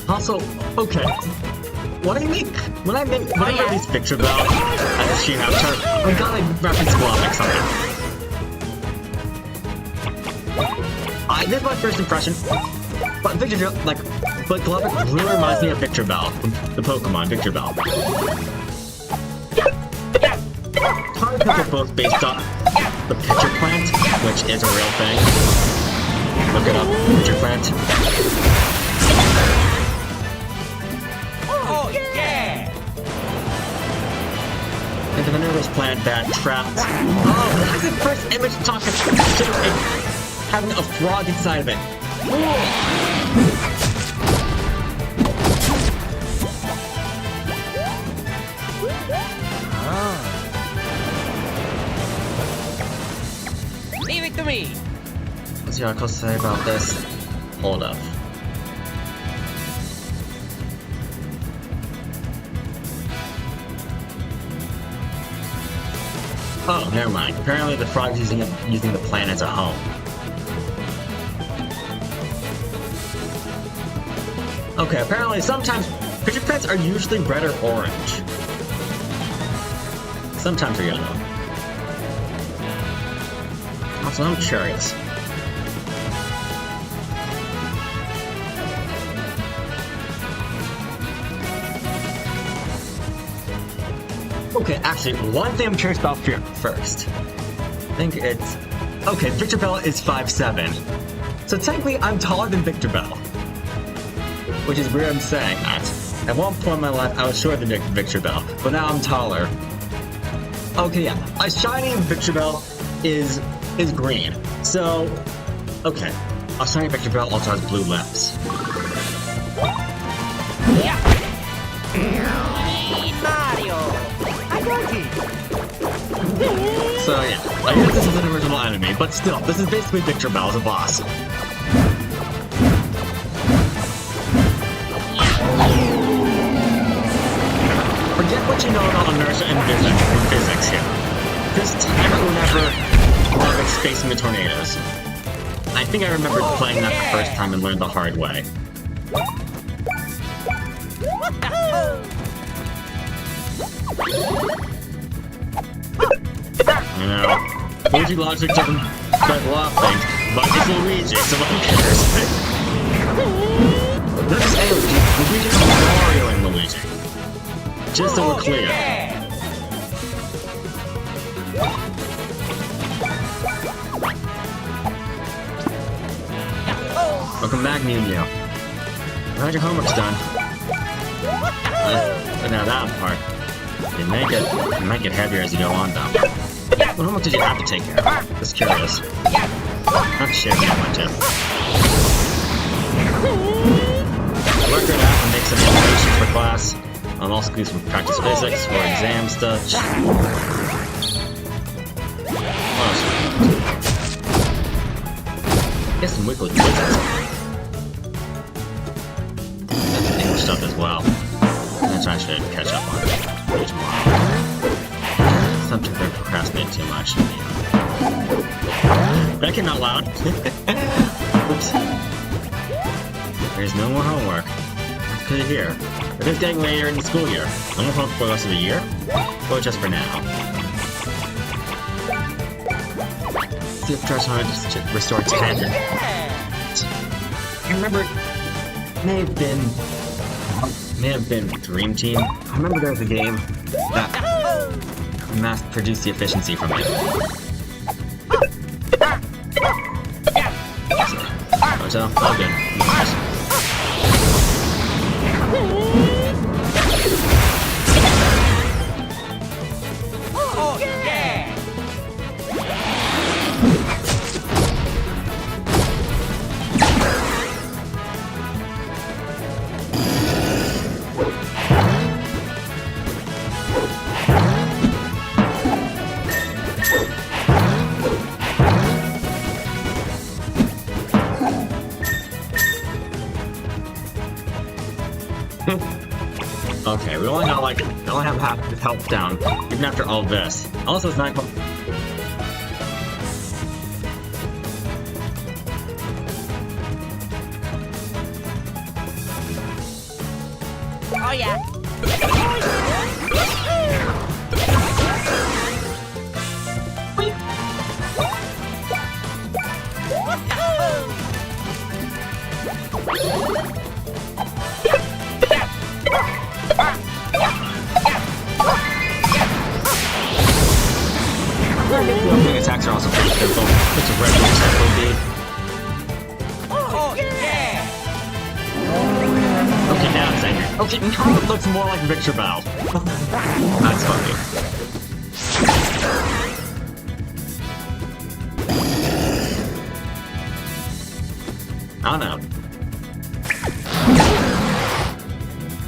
Also, okay, when I release Victor Bell as a Sheen Avatar, I gotta reference Globix somehow. This is my first impression. But Victor, but Galactic really reminds me of Victor Bell, the Pokemon Victor Bell. Target are both based on the pitcher plant, which is a real thing. Look it up, pitcher plant. Oh, yeah! And the Minerva's plant that trapped. Oh, that's the first image talking having a frog inside of it. Leave it to me. What's the article say about this? Hold up. Oh, never mind. Apparently the frog's using the plant as a home. Okay, apparently sometimes pitcher plants are usually red or orange. Sometimes they're yellow. Also, I'm curious. Okay, actually, one thing I'm curious about first. I think it's... Okay, Victor Bell is 5'7". So technically, I'm taller than Victor Bell. Which is weird I'm saying that. At one point in my life, I was shorter than Victor Bell, but now I'm taller. Okay, yeah. A shiny Victor Bell is green. So, okay. A shiny Victor Bell also has blue lips. Yeah. Mario. I got it. So yeah, I guess this is an original enemy, but still, this is basically Victor Bell as a boss. Forget what you know about inertia and physics here. This time I remember Gravix facing the tornadoes. I think I remembered playing that the first time and learned the hard way. You know, Luigi logic doesn't like a lot of things, but it's Luigi, so who cares? This is Luigi is Mario and Luigi. Just so we're clear. Welcome back, Mew Mew. Glad your homework's done. But now that part, it might get heavier as you go on, though. What homework did you have to take care of? Just curious. Not sure if you want to. Work it out and make some animations for class. I'll also do some practice physics for exam stuff. Get some weekly quizzes. And some English stuff as well. That's what I should catch up on tomorrow. Sometimes I procrastinate too much. That came out loud. Oops. There's no more homework. That's good to hear. It is getting later in the school year. No more homework for the rest of the year? Or just for now? See if Josh wanted to restore 10. I remember may have been Dream Team. I remember there was a game that mass-produced the efficiency from it. So, all good. Oh, yeah! Okay, we only have half the health down, even after all this. Also, it's 9. Oh, yeah. Okay, now it looks more like Victor Bow. That's funny. I don't know.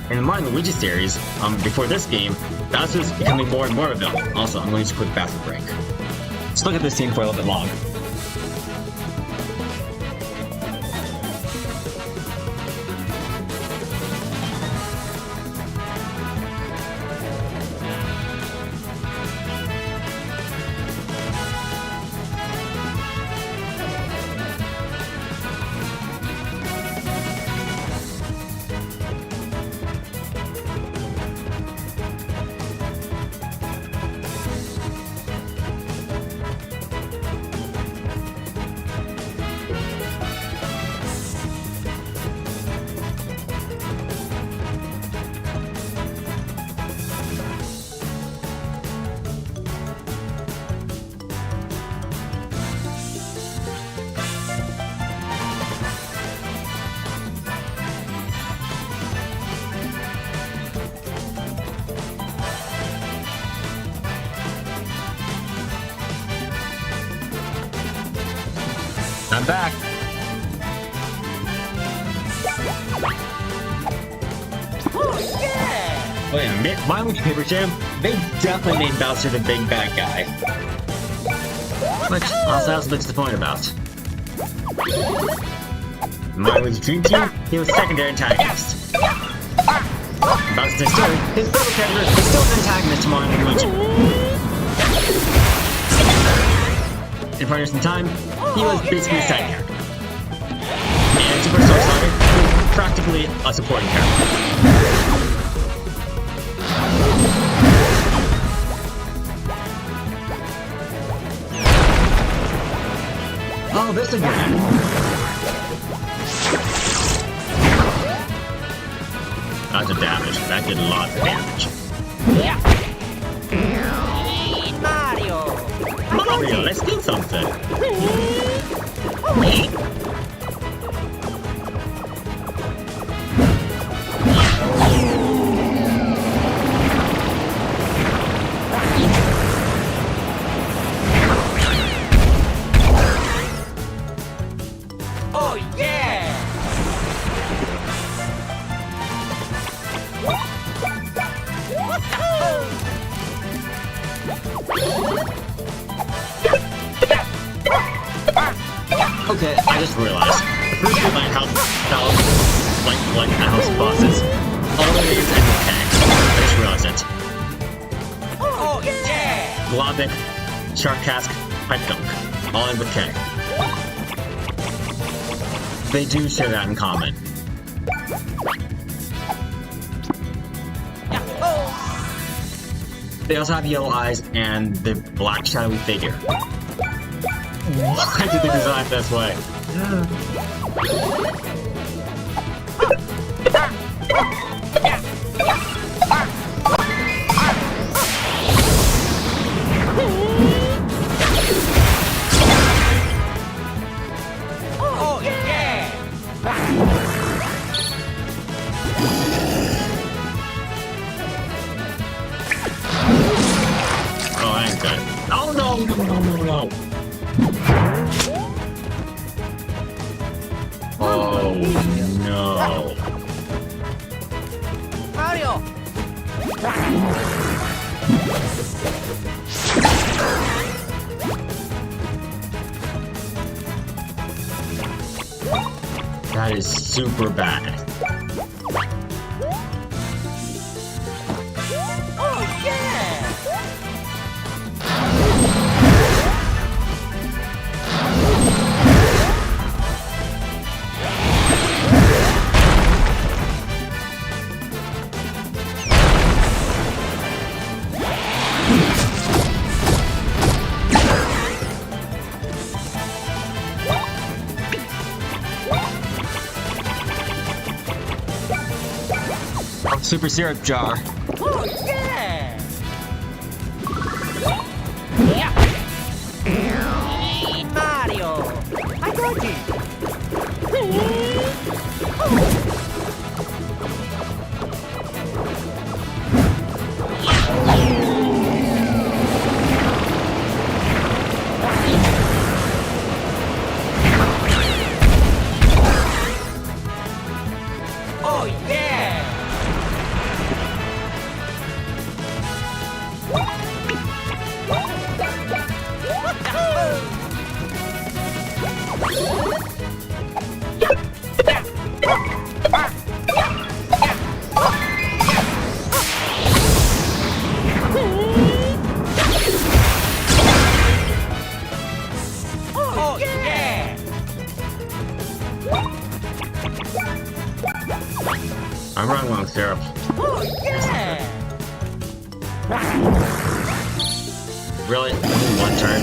In the Mario & Luigi series, before this game, Bowser's becoming more and more of a villain. Also, I'm going to quick bathroom break. Let's look at this scene for a little bit long. I'm back. Oh, yeah! Wait a minute, Mario & Luigi Paper Jam? They definitely made Bowser the big bad guy. Which, also, I was a bit disappointed about. Mario & Luigi Dream Team, he was secondary antagonist. Bowser's next story, his brother character is still an antagonist to Mario & Luigi. In Partners in Time, he was basically a side character. And Superstar Saga, he was practically a supporting character. Oh, this again! Lots of damage. That did lots of damage. Yeah! Mario! Mario, let's do something! Oh, yeah! Okay, I just realized. The first game like house bosses, always end with K. I just realized it. Oh, yeah! Globic, Shark Cask, Pipe Dunk, all end with K. They do share that in common. They also have yellow eyes and the black shadowy figure. Why did they design it this way? Oh, yeah! Oh, I ain't good. Oh no! Oh no! Mario! That is super bad. Oh, yeah! Super syrup jar. Oh, yeah! Yeah! Mario! I got it! I'm running on syrup. Oh, yeah! Really? One turn?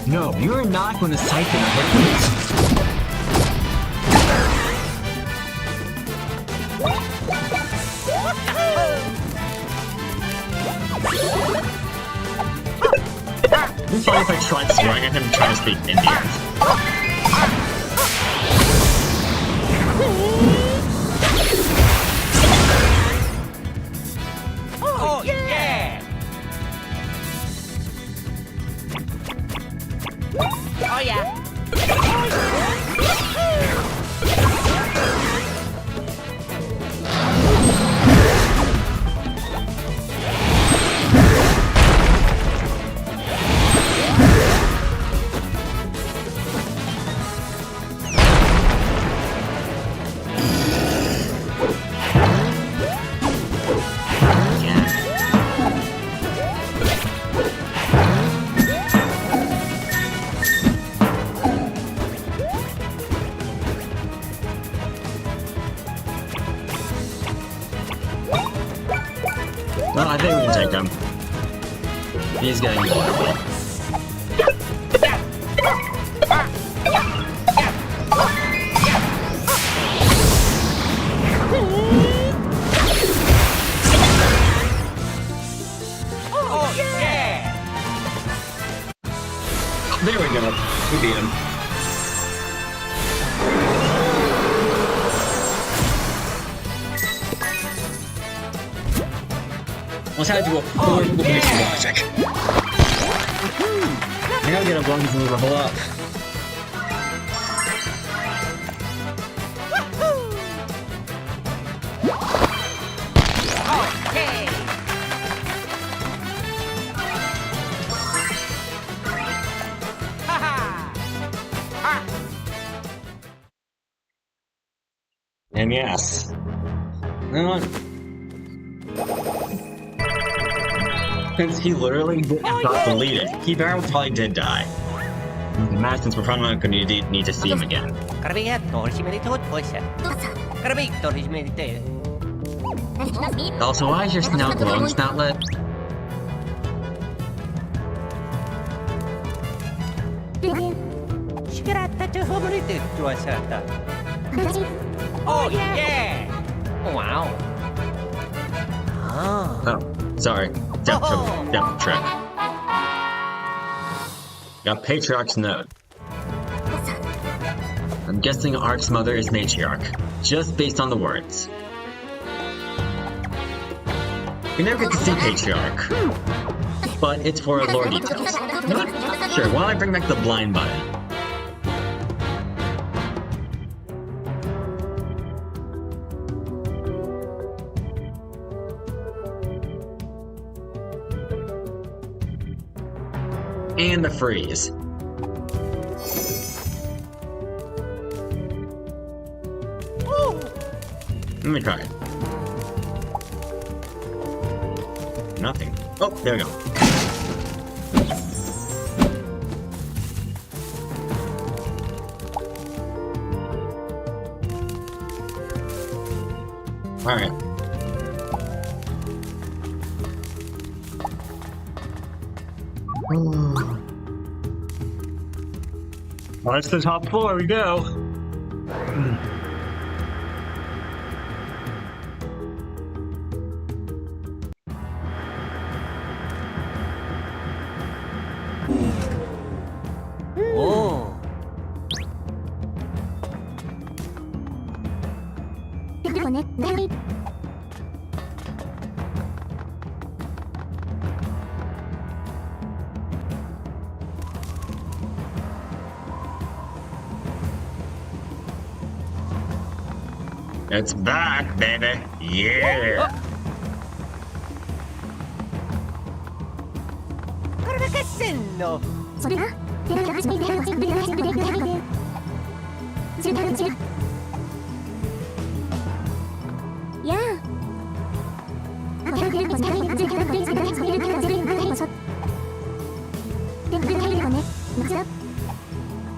No, you are not going to siphon a hit points. It'd be funny if I tried swearing at him trying to speak Indian. Oh, yeah! Oh, yeah! Well, I think we can take him. He's getting vulnerable. Oh, yeah! There we go. We beat him. Let's have to do a full mission logic. I gotta get a lungs and level up. Okay! Ha-ha! And yes. You know what? Since he literally got deleted, he probably did die. Imagine since we're probably not going to need to see him again. Also, why is your snout glowing, Snoutlet? Oh, yeah! Wow. Oh, sorry. Depth trick. Got Patriarch's note. I'm guessing Arch's mother is Matriarch, just based on the words. We never get to see Patriarch, but it's for lore details. Sure, why don't I bring back the blind button? And the freeze. Let me try it. Nothing. Oh, there we go. Alright. Well, that's the top floor, we go. Oh. It's back, baby. Yeah.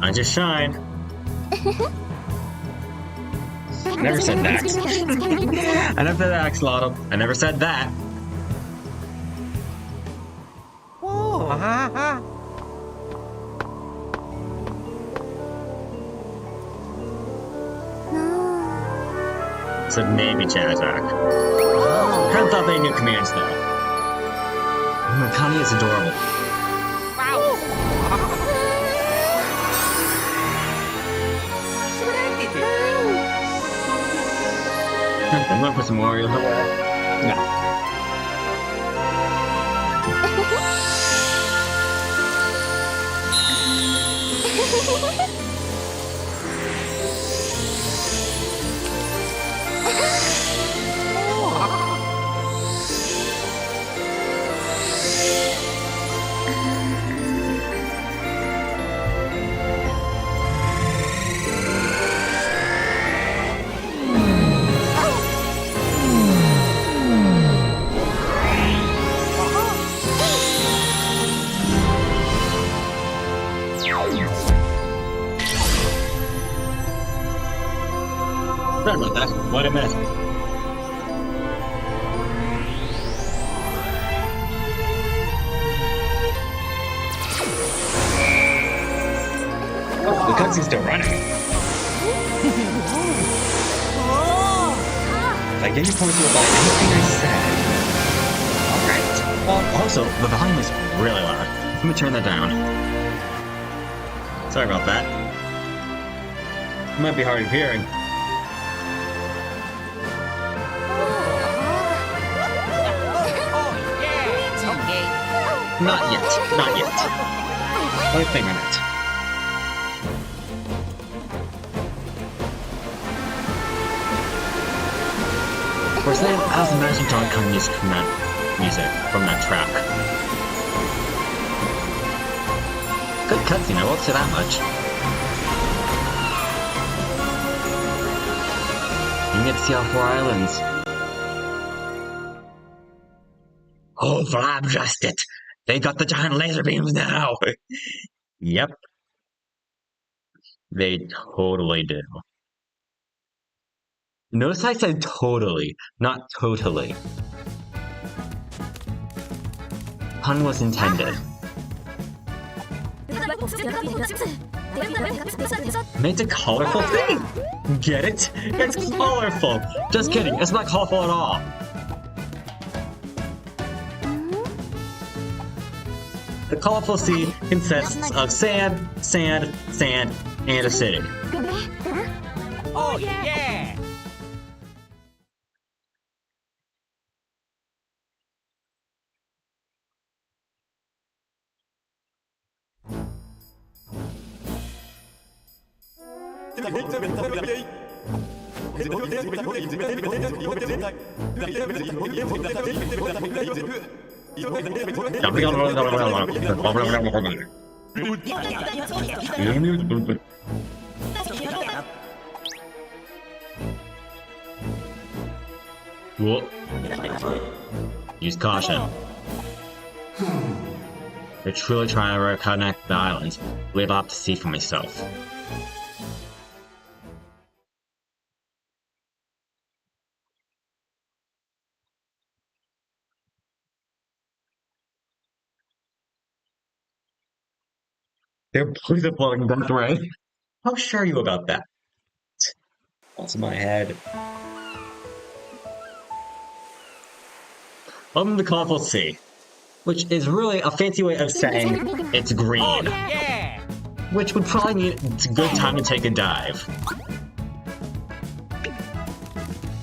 I Rise your shine. I never said Dax. I never said Axolotl. I never said that. Whoa. Said maybe Chazak. Kind of thought they knew commands though. Connie is adorable. I'm gonna put some Oreos away. No. Sorry about that. What a mess. Oh, the cutscene's still running. I gave you points to about anything I said. Alright. Also, the volume is really loud. Let me turn that down. Sorry about that. It might be hard of hearing. Not yet. Not yet. Let me think on it. For a second, I was imagining John Connie music from that track. Good cutscene, I won't say that much. You get to see all 4 islands. Oh, flabjust it! They got the giant laser beams now! Yep. They totally do. Notice I said totally, not totally. Pun was intended. Made a colorful thing! Get it? It's colorful! Just kidding, it's not colorful at all. The colorful sea consists of sand, sand, sand, and a city. Oh yeah! Whoa. Use caution. They're truly trying to reconnect the islands. We'd have to see for myself. They're both floating that way. How sure are you about that? That's in my head. The colorful sea, which is really a fancy way of saying it's green. Oh yeah! Which would probably mean it's a good time to take a dive.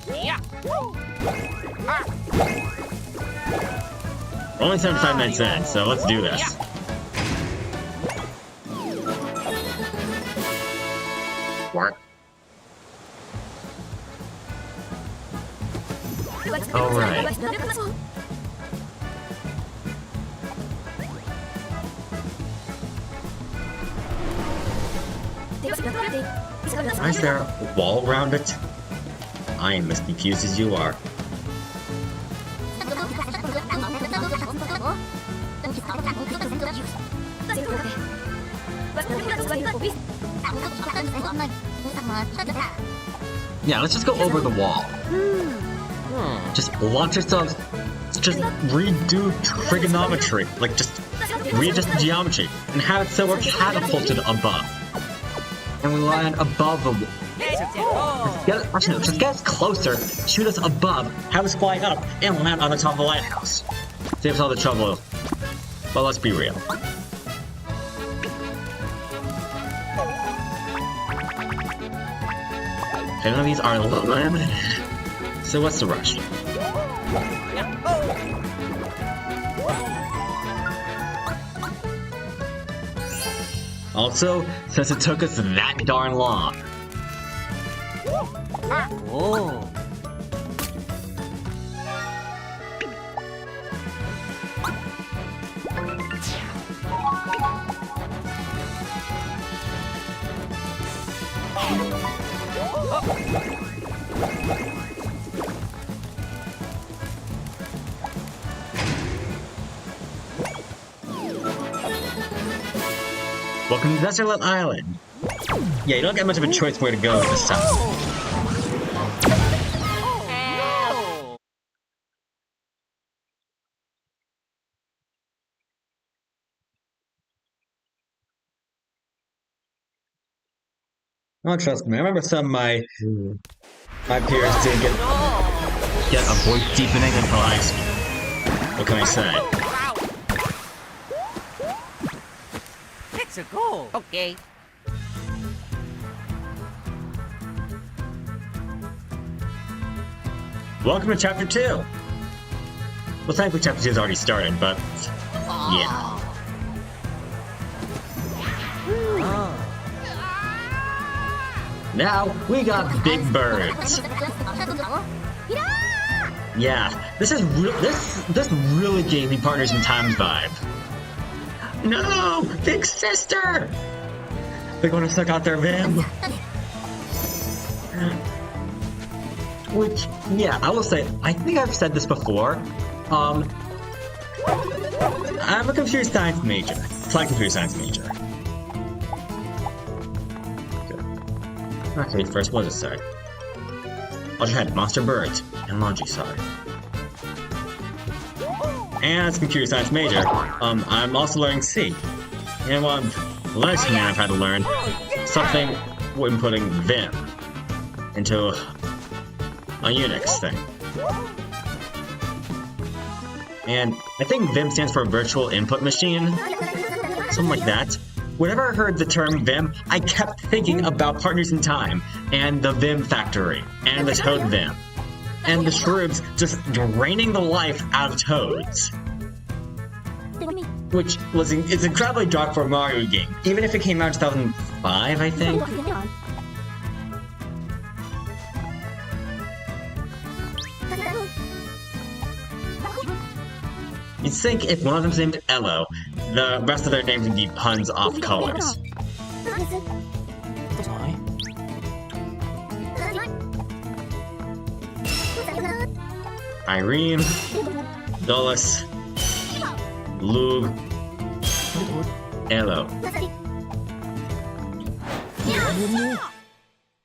Yeah! We're only 75 minutes in, so let's do this. What? Alright. Is there a wall around it? I am as confused as you are. Yeah, let's just go over the wall. Just launch ourselves. Just redo trigonometry. Like, just readjust the geometry. And have it so we're catapulted above. And we land above the wall. Just get us closer, shoot us above, have us fly up, and land on the top of the lighthouse. Saves all the trouble. But let's be real. None of these are limited. So what's the rush? Also, since it took us that darn long. Oh. Welcome to Snoutlet Island. Yeah, you don't get much of a choice where to go this time. No. Oh, trust me, I remember some of my peers did get a voice deepening until high school. What can I say? Wow. Let's go. Okay. Welcome to Chapter 2! Well, thankfully Chapter 2 has already started, but... yeah. Now, we got big birds. Yeah, this really gave me Partners in Time vibe. No! Big sister! They're gonna suck out their Vim. Which, yeah, I will say, I think I've said this before. I'm a computer science major. Applied computer science major. Okay, first, what does it say? Ultra Head, Monster Birds, and Laundry, sorry. And as a computer science major, I'm also learning C. And one last thing I've had to learn, something when putting Vim into a Unix thing. And I think Vim stands for Virtual Input Machine, something like that. Whenever I heard the term Vim, I kept thinking about Partners in Time, and the Vim Factory, and the Toad Vim, and the Shrooms just draining the life out of Toads. Which it's incredibly dark for a Mario game, even if it came out in 2005, I think. You'd think if one of them's named Elo, the rest of their names would be puns off colors. Irene, Dulles, Lug, Elo.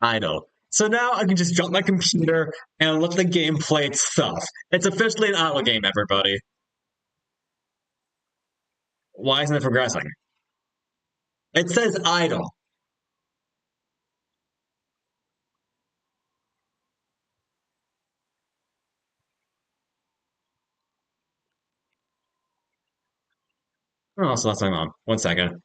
Idle. So now I can just drop my computer and let the game play itself. It's officially an idle game, everybody. Why isn't it progressing? It says idle. Oh, so that's my mom. 1 second.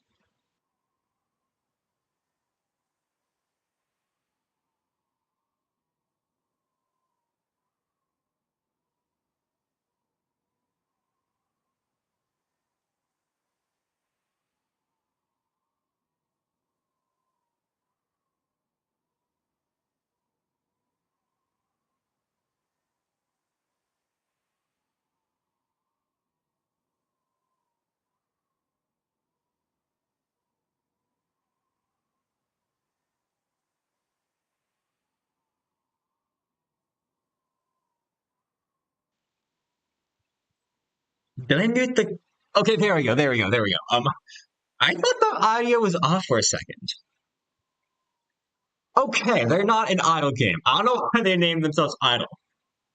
Did I mute the... Okay, there we go. I thought the audio was off for a second. Okay, they're not an idle game. I don't know why they named themselves idle.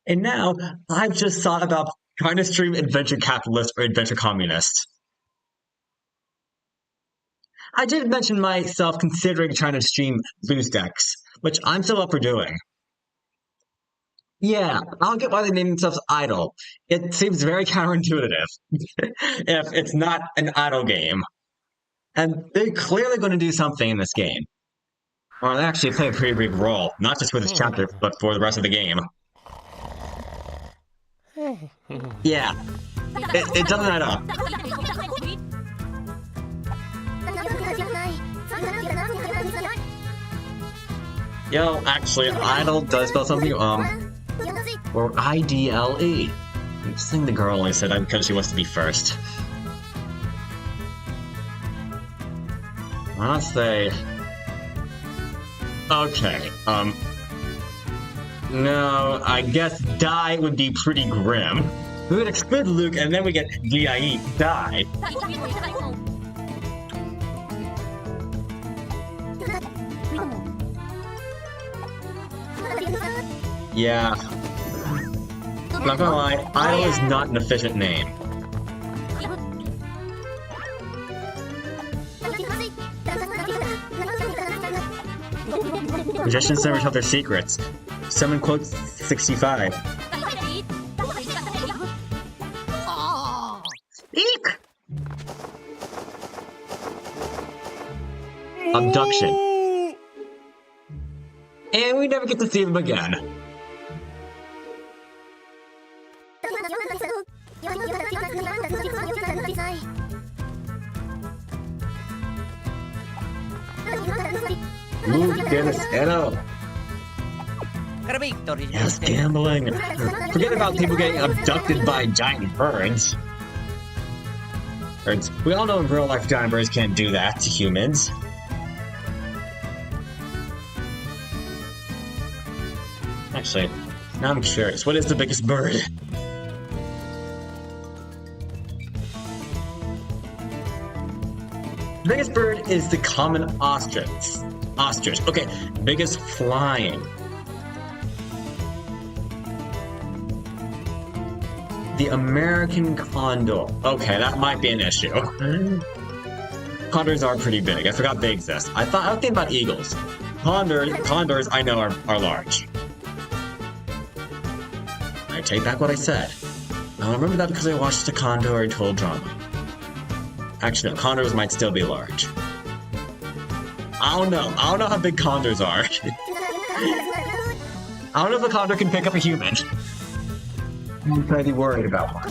And now, I've just thought about trying to stream Adventure Capitalist or Adventure Communist. I did mention myself considering trying to stream BlueStacks, which I'm still up for doing. Yeah, I don't get why they name themselves idle. It seems very counterintuitive if it's not an idle game. And they're clearly going to do something in this game. Or they actually play a pretty big role, not just for this chapter, but for the rest of the game. Yeah, it doesn't add up. Yo, actually, idle does spell something, or IDLE. Just think the girl only said that because she wants to be first. Why not say... Okay, no, I guess die would be pretty grim. We would exclude Luke and then we get DIE, die. Yeah. I'm not gonna lie, idle is not an efficient name. Magicians never tell their secrets. Someone quotes 65. Eek! Abduction. And we never get to see them again. Dennis, hello. Yes, gambling. Forget about people getting abducted by giant birds. We all know in real life giant birds can't do that to humans. Actually, now I'm curious. What is the biggest bird? The biggest bird is the common ostrich. Ostrich. Okay, biggest flying. The American condor. Okay, that might be an issue. Condors are pretty big. I forgot they exist. I was thinking about eagles. Condors I know are large. I take back what I said. I remember that because I watched the Condor Told drama. Actually, no, condors might still be large. I don't know how big condors are. I don't know if a condor can pick up a human. I'm pretty worried about one.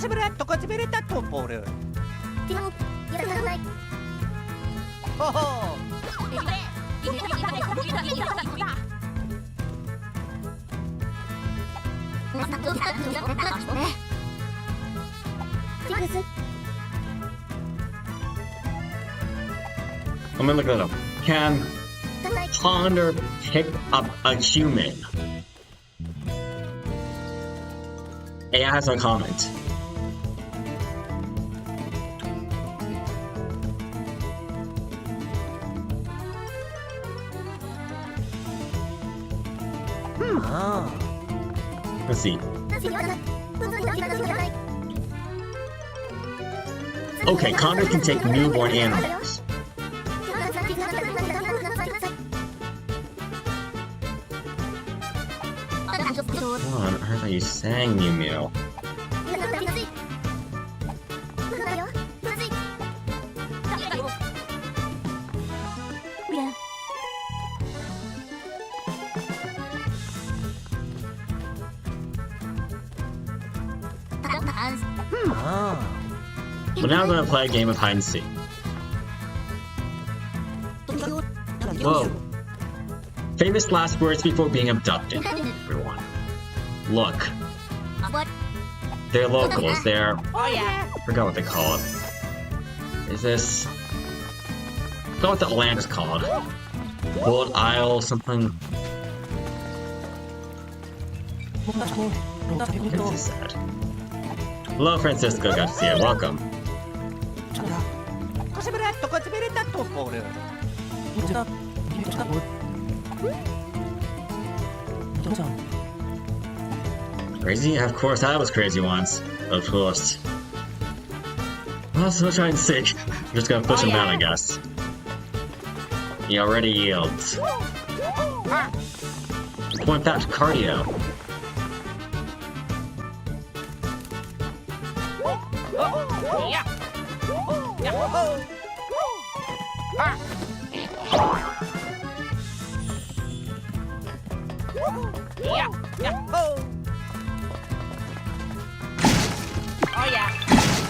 I'm gonna look it up. Can Condor pick up a human? AI has no comment. Let's see. Okay, condors can take newborn animals. What on earth are you saying, Mew Mew? We're now going to play a game of hide and seek. Whoa. Famous last words before being abducted, everyone. Look. They're locals, they're... I forgot what they call it. Is this... I forgot what the land is called. Gold Isle, something... What is that? Hello, Francisco Garcia, welcome. Crazy? Of course, I was crazy once. Of course. Well, so try and seek. I'm just gonna push him down, I guess. He already yields. Point that to cardio.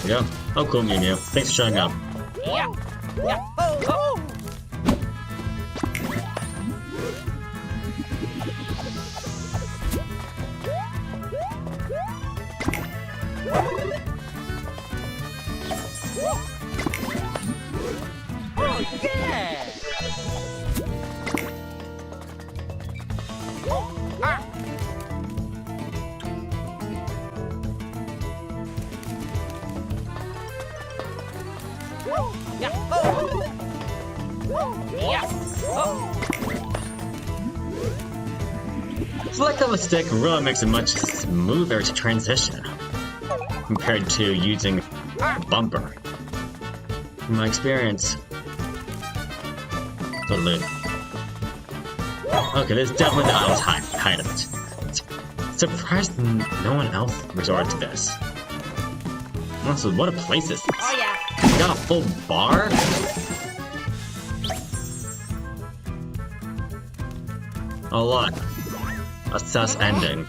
Yeah. Oh, cool, Mew Mew. Thanks for showing up. Select on the stick really makes it much smoother to transition compared to using a bumper. From my experience. Totally. Okay, this is definitely the highest height of it. Surprised no one else resorted to this. Also, what a place this is. We got a full bar? Oh look. A sus ending.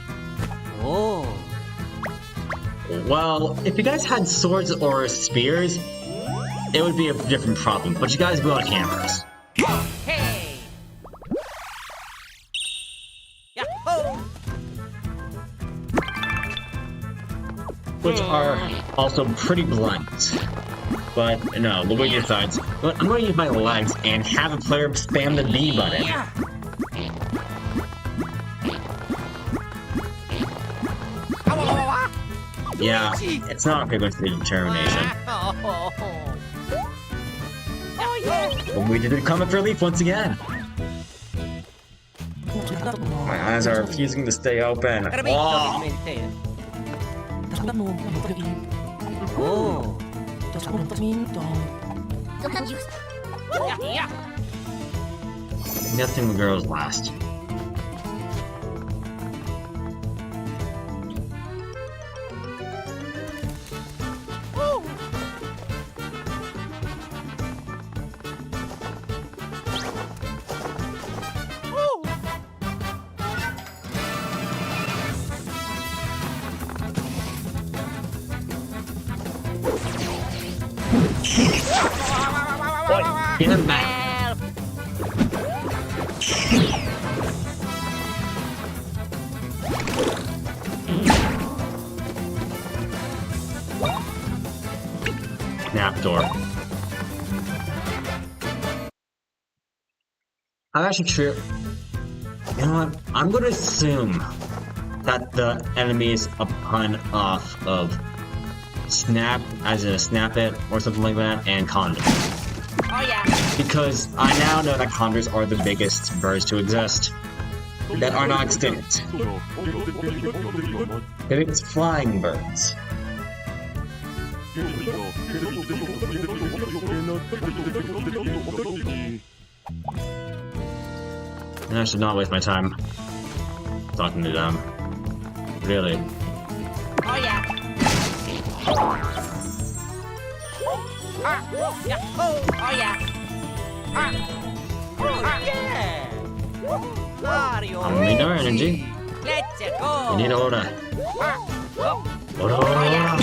Oh. Well, if you guys had swords or spears, it would be a different problem, but you guys wield hammers. Hey. Yahoo. Which are also pretty blunt. But no, Luigi decides, I'm going to use my legs and have a player spam the B button. Yeah, it's not okay with the determination. But we did comic relief once again. My eyes are refusing to stay open. Oh. Oh. Nothing girls last. Get him back. Snap door. I'm actually true. You know what? I'm gonna assume that the enemy is a pun off of snap, as in a snap it or something like that, and condor. Oh yeah. Because I now know that condors are the biggest birds to exist that are not extinct. The biggest flying birds. And I should not waste my time talking to them. Really. Oh yeah. Oh yeah. Yeah. Mario. I need our energy. Let's go. We need order. Order, order, order. Oh yeah.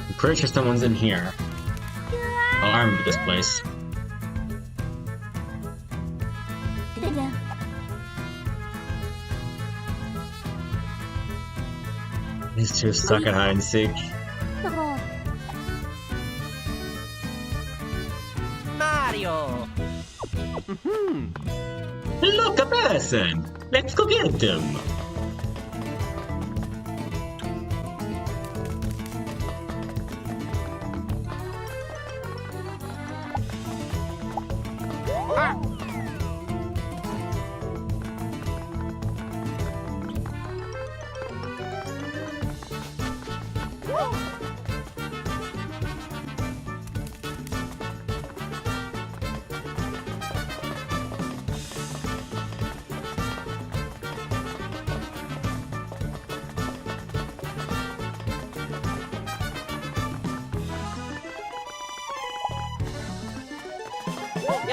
I'm pretty sure someone's in here. Oh, I remember this place. These two are stuck at hide and seek. Mario. Look, a person! Let's go get them!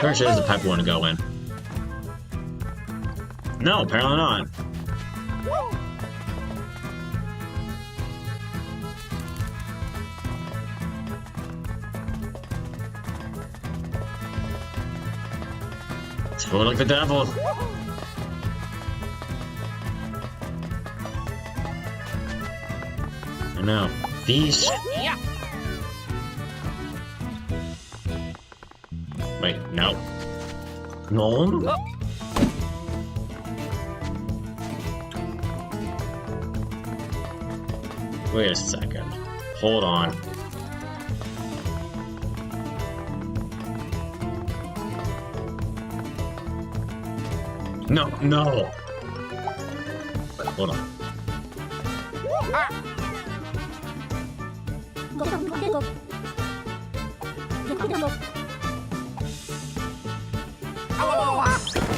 Pretty sure there's a pipe one to go in. No, apparently not. It's full like the devil. I know. Fish. Yeah. Wait, no. No? Wait a second. Hold on. No, no! Wait, hold on.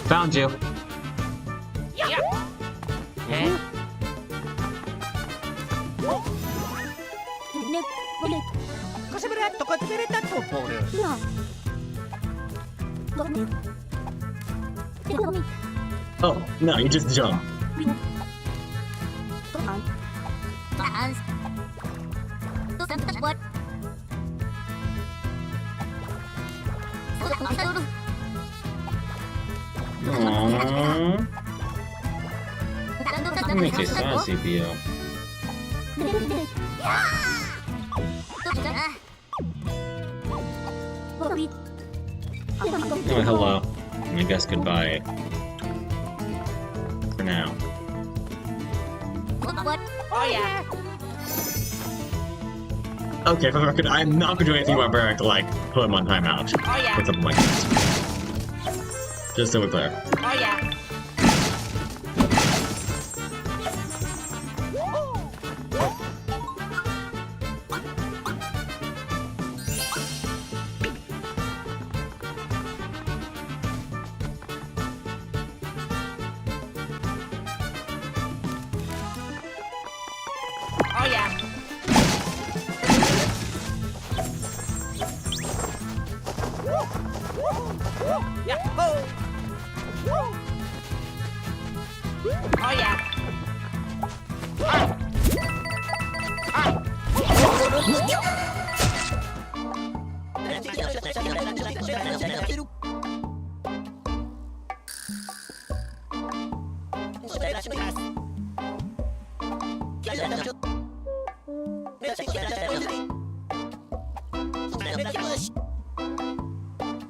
Found you. Yeah. Eh? Cosa mi ha detto? Quanto mi hai detto pure? Oh, no, you just jump. Aww. That makes you sassy, Theo. Oh, hello. I guess goodbye. For now. Oh yeah. Okay, for the record, I'm not gonna do anything about Barrack to, like, put him on timeout. Oh yeah. Or something like that. Just so we're clear. Oh yeah. Oh yeah. Yeah. Oh. Oh yeah.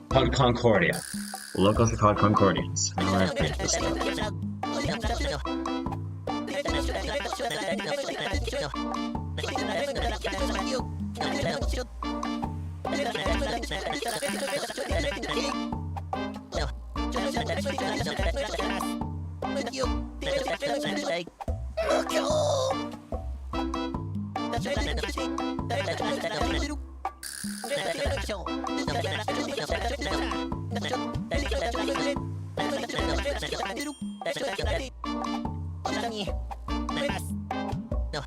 Called Concordia. Locals are called Concordians. Alright, read this stuff.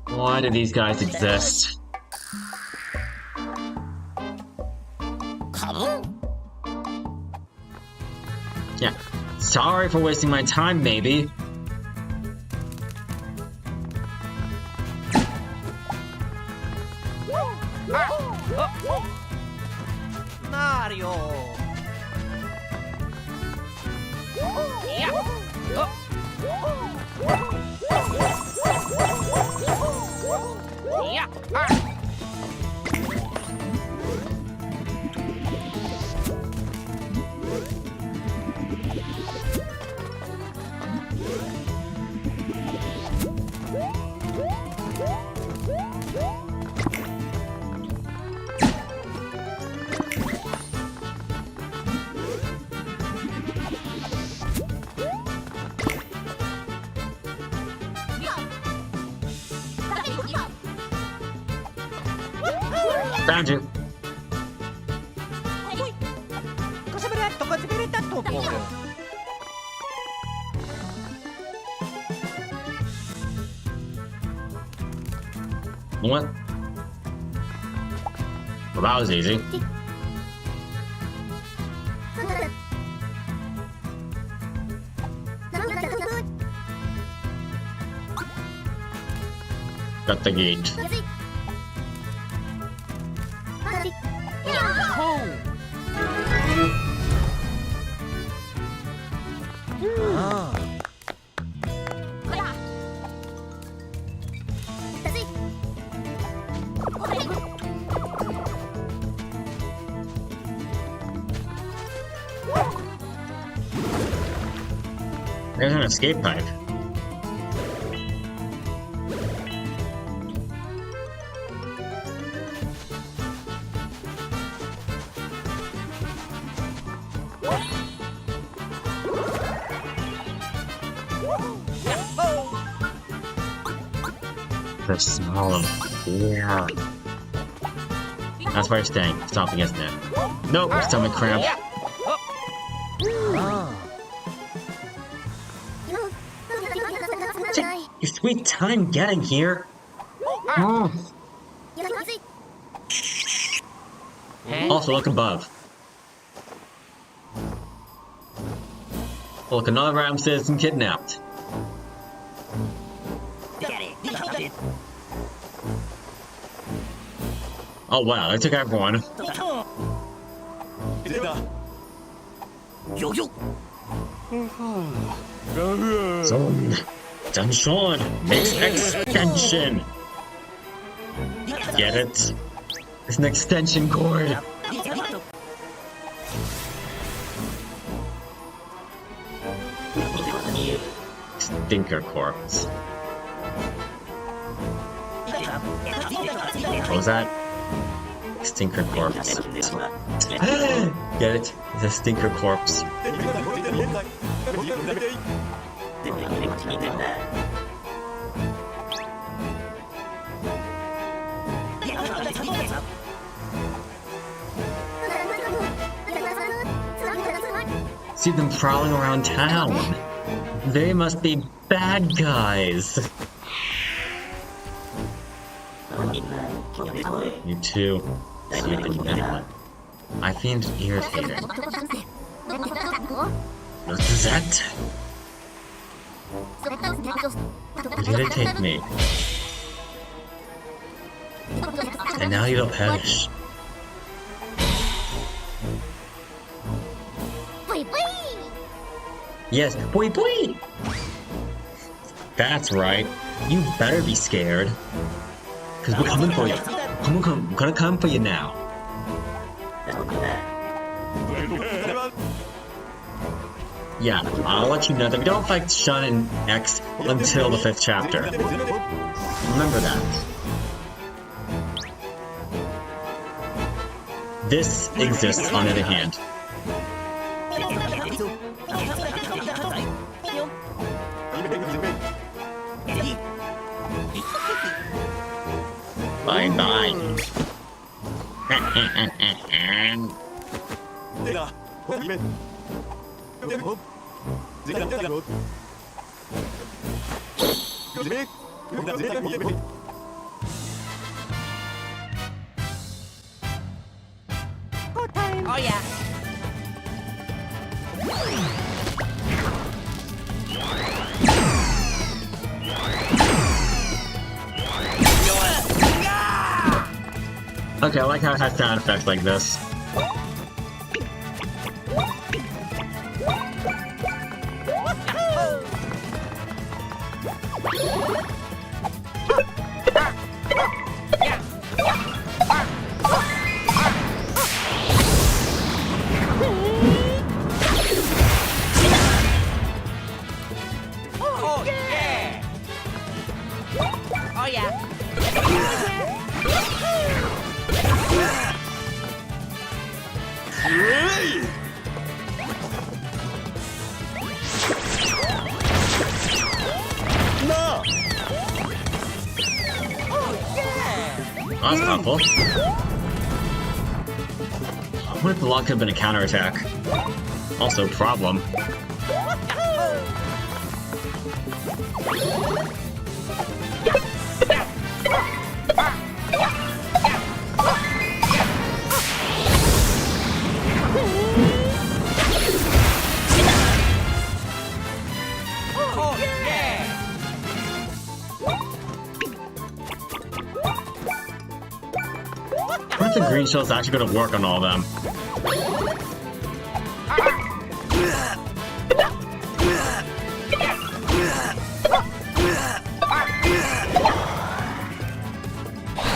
Why do these guys exist? Yeah. Sorry for wasting my time, maybe. Mario. Yeah. Found you. Seperate ko seperate topo. What? Well, that was easy. Got the gate. There's an escape pipe. The smell of fear. That's where you're staying. Stopping, isn't it? Nope, stomach cramp. Your sweet time getting here. Oh. Also, look above. Look, another random citizen kidnapped. Oh wow, they took everyone. Zone Dunshon makes extension. Get it? It's an extension cord. Stinker corpse. What was that? Stinker corpse. Get it? It's a stinker corpse. See them prowling around town. They must be bad guys. You too. Sweet and benevolent. I find it irritating. What is that? You irritate me. And now you'll perish. Yes, boy boy! That's right. You better be scared. Cause we're coming for you. We're gonna come for you now. Yeah, I'll let you know that we don't fight Shun and X until the 5th chapter. Remember that. This exists on the other hand. Bye bye. Go time. Oh yeah. Okay, I like how it has sound effects like this. Oh yeah. Oh yeah. that's helpful. What if the log could have been a counterattack? Also, problem. What if the green shell's actually gonna work on all of them?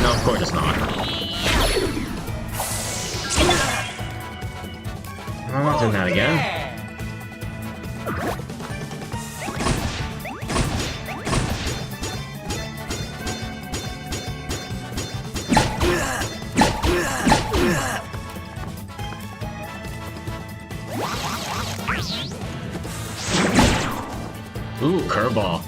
No, of course it's not. I'm not doing that again. Ooh, curveball.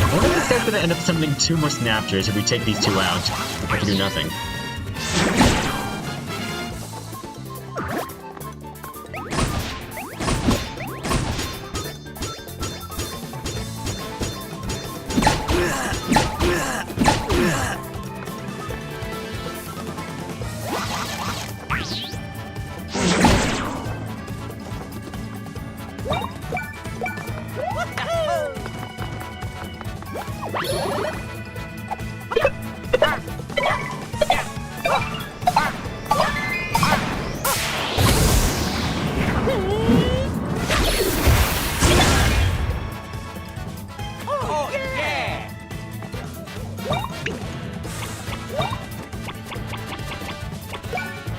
I wonder if this guy's gonna end up summoning 2 more Snaptures if we take these 2 out. I can do nothing.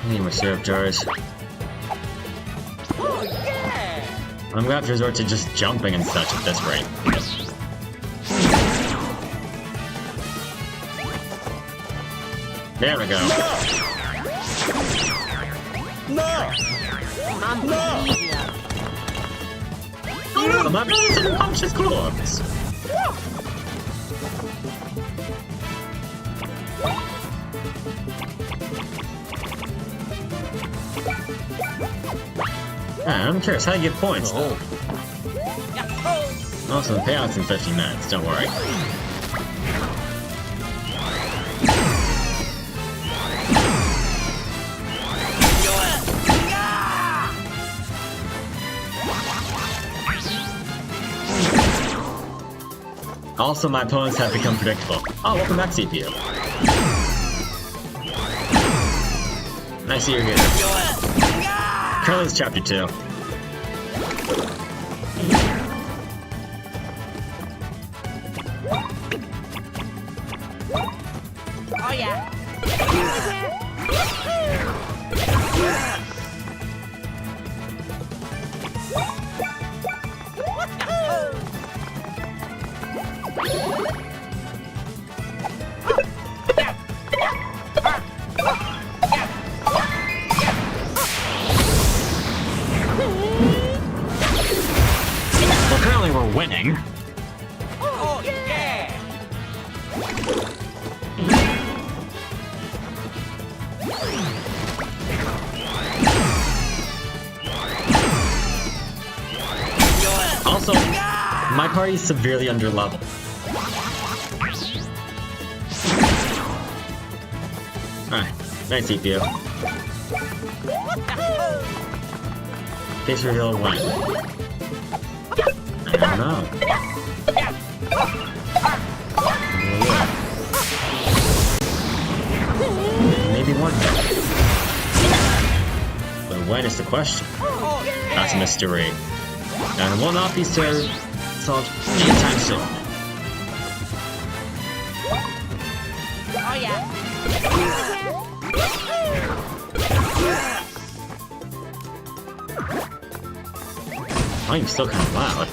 Need more syrup jars. I'm gonna have to resort to just jumping and such at this rate. There we go. Oh no, my brain's in unconscious corpse! I'm curious, how do you get points, though? Also, the payout's in 15 minutes, don't worry. Also, my opponents have become predictable. Oh, welcome back, CPU. I see you're here. Curly's Chapter 2. Oh yeah. Well, currently we're winning. Oh yeah. Also, my party is severely underleveled. Alright, nice CPU. Case reveal when? I don't know. one day. But when is the question? That's a mystery. And will not be solved anytime soon. Oh yeah. I'm still kind of loud.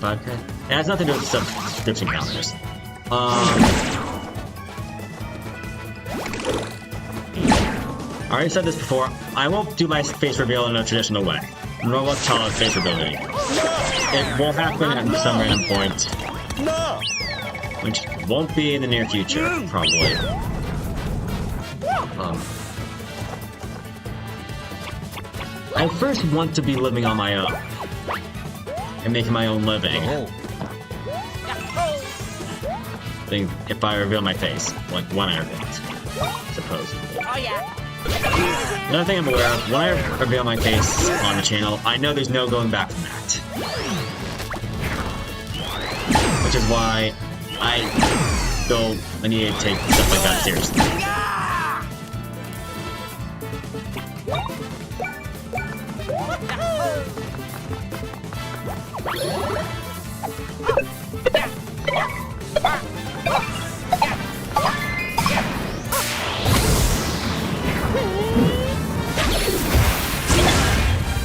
It has nothing to do with subscription counters. I already said this before, I won't do my face reveal in a traditional way. Nor will Chala's face reveal it. It will happen at some random point. Which won't be in the near future, probably. I first want to be living on my own. And making my own living. If I reveal my face, like when I reveal it, supposedly. Oh yeah. Another thing I'm aware of, when I reveal my face on the channel, I know there's no going back from that. Which is why I feel I need to take stuff like that seriously.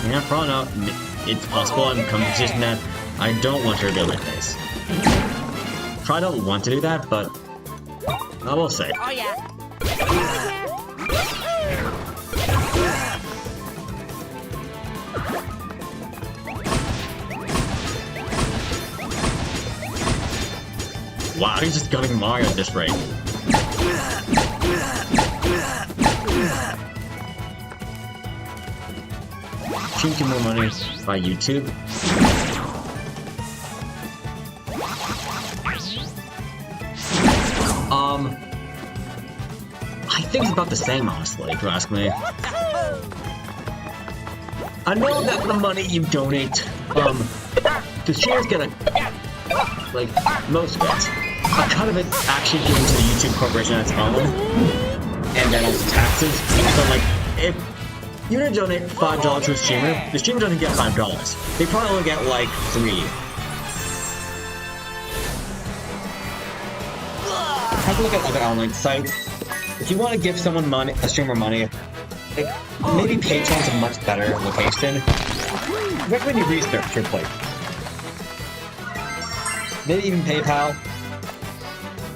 Yeah, probably not. It's possible I'm coming to a position that I don't want to reveal my face. Probably don't want to do that, but I will say. Oh yeah. Wow, he's just gunning Mario at this rate. Drinking more money by YouTube. I think it's about the same, honestly, if you ask me. I know that the money you donate, the shares get like, most of it. A cut of it actually given to the YouTube corporation on its own, and then also taxes. So, like, if you were to donate $5 to a streamer, the streamer doesn't get $5. They probably only get, like, $3. Have a look at other online sites. If you want to give someone money, a streamer money, like, maybe Patreon's a much better location. I recommend you research your place. Maybe even PayPal.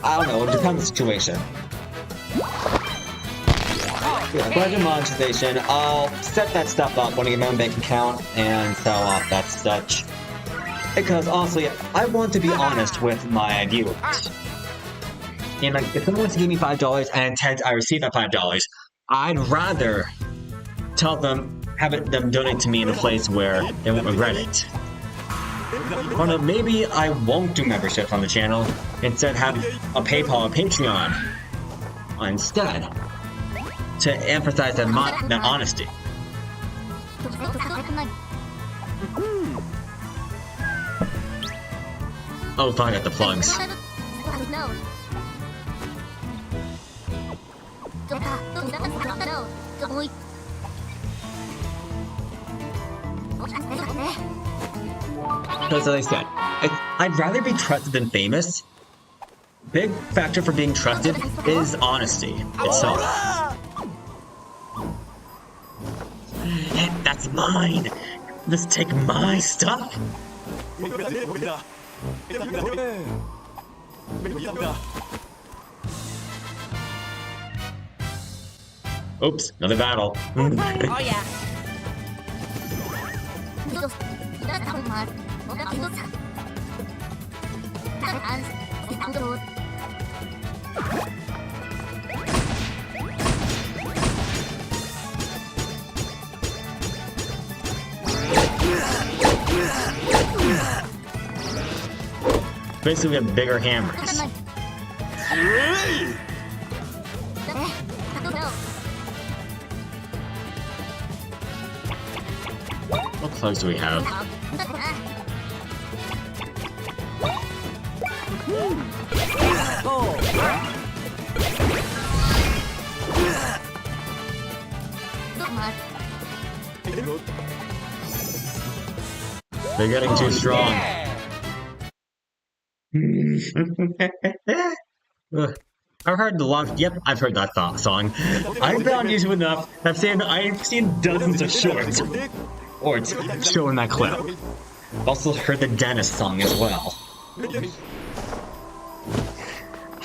I don't know, it depends on the situation. Yeah, budget monetization, I'll set that stuff up when I get my own bank account and sell off that such. Because honestly, I want to be honest with my viewers. And like, if someone wants to give me $5 and intends I receive that $5, I'd rather tell them, them donate to me in a place where they won't regret it. Or no, maybe I won't do memberships on the channel, instead have a PayPal or Patreon instead, to emphasize that honesty. Oh, fine, I got the plugs. Because as I said, I'd rather be trusted than famous. Big factor for being trusted is honesty itself. Hey, that's mine! Just take my stuff! Oops, another battle. Oh yeah. Basically, we have bigger hammers. What plugs do we have? They're getting too strong. I've heard the long. Yep, I've heard that song. I've been on YouTube enough. I've seen dozens of shorts showing that clip. I've also heard the Dennis song as well.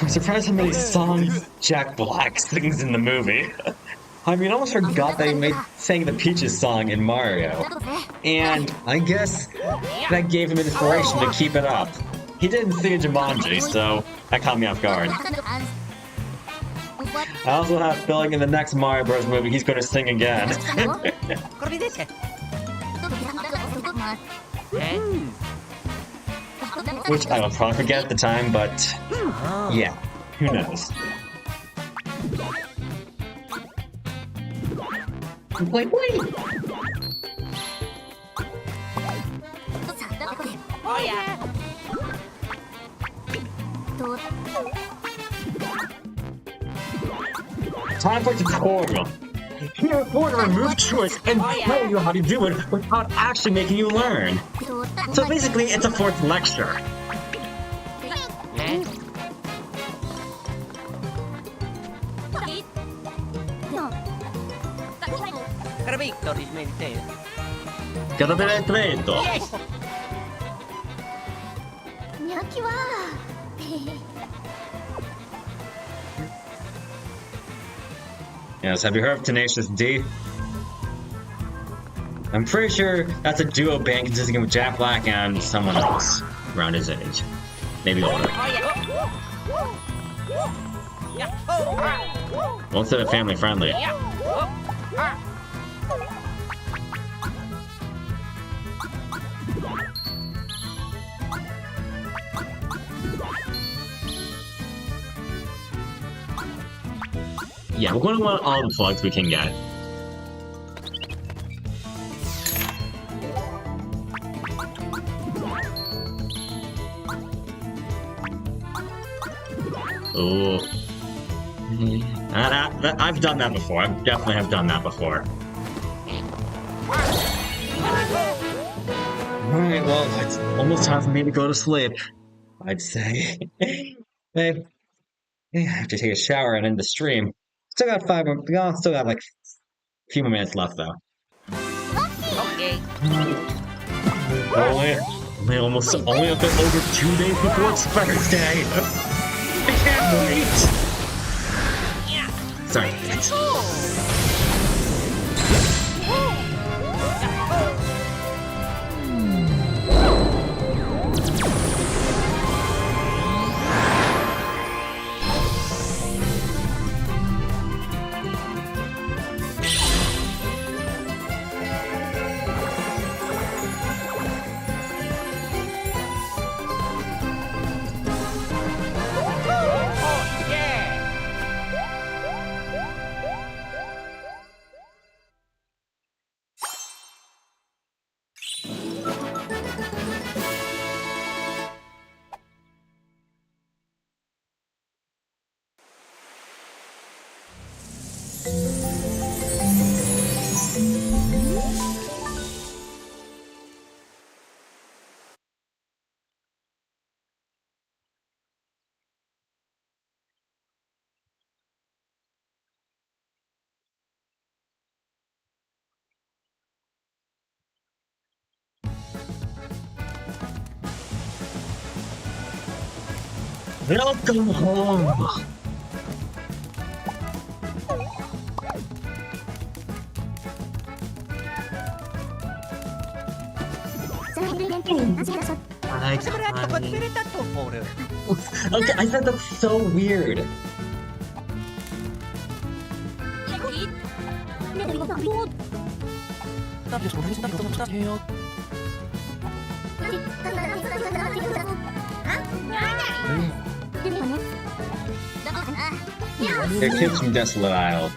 I'm surprised how many songs Jack Black sings in the movie. I mean, I almost forgot that he sang the Peaches song in Mario. And I guess that gave him inspiration to keep it up. He didn't sing Jumanji, so that caught me off guard. I also have a feeling in the next Mario Bros. Movie he's going to sing again. Which I will probably forget at the time, but yeah, who knows. Wait! Oh yeah! Time for tutorial. Here are 4 to remove choice and tell you how to do it without actually making you learn. So basically, it's a 4th lecture. Carabinetto. Yes, have you heard of Tenacious D? I'm pretty sure that's a duo band consisting of Jack Black and someone else around his age. Maybe older. Won't say they're family friendly. Yeah, we're going to want all the plugs we can get. Ooh. I've done that before. I definitely have done that before. Alright, well, it's almost time for me to go to sleep, I'd say. I have to take a shower and end the stream. Still got still got like a few more minutes left though. Okay. Only a bit over 2 days before it's Thursday. I can't wait. Sorry. Welcome home! Hi, Connie. Okay, I said that's so weird. They're kids from Desolate Isle.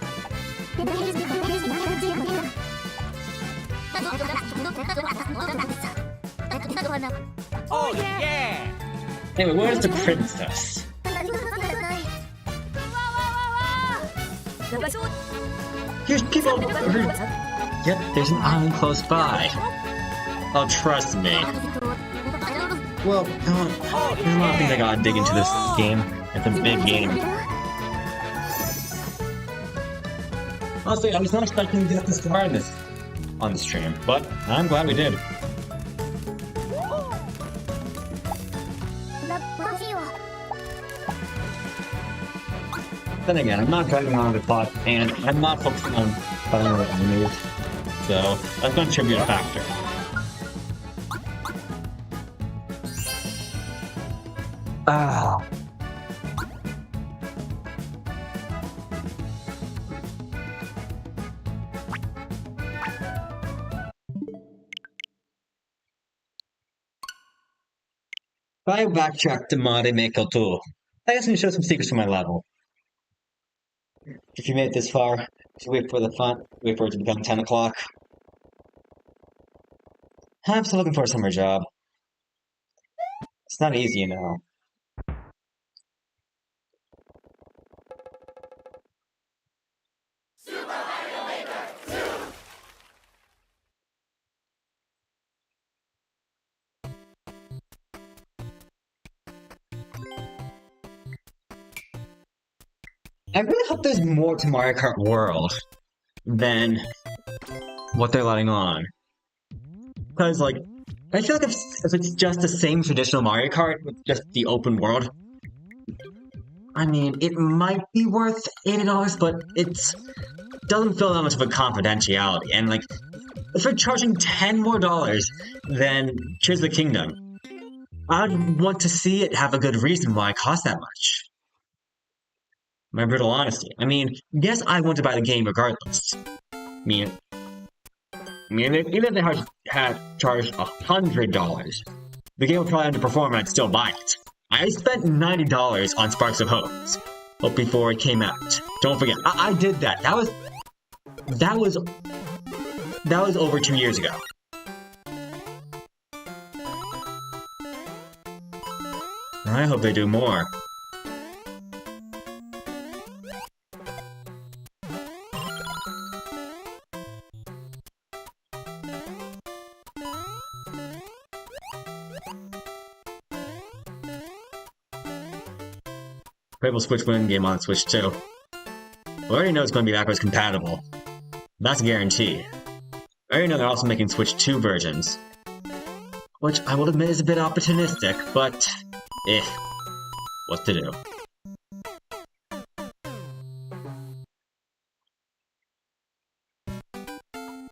Oh yeah! Anyway, where's the princess? Here's people who... Yep, there's an island close by. Oh, trust me. Well, there's a lot of things I gotta dig into this game. It's a big game. Honestly, I was not expecting to get this far on this stream, but I'm glad we did. Then again, I'm not driving on the plot, and I'm not focusing on finding the enemies, so that's going to contribute a factor. Ah. If I backtrack to Mare Mako 2, I guess I can show some secrets for my level. If you made it this far, just wait for the fun. Wait for it to become 10 o'clock. I'm still looking for a summer job. It's not easy, you know. I really hope there's more to Mario Kart World than what they're letting on. Because, like, I feel like if it's just the same traditional Mario Kart with just the open world, I mean, it might be worth $80, but it doesn't feel that much of a confidentiality. And, like, if we're charging $10 more, then Tears of the Kingdom, I'd want to see it have a good reason why it costs that much. My brutal honesty. I mean, yes, I want to buy the game regardless. I mean, even if they had charged $100, the game would probably underperform and I'd still buy it. I spent $90 on Sparks of Hope before it came out. Don't forget, I did that. That was over 2 years ago. I hope they do more. Playable Switch Win game on Switch 2. We already know it's going to be backwards compatible. That's a guarantee. I already know they're also making Switch 2 versions. Which I will admit is a bit opportunistic, but... what to do?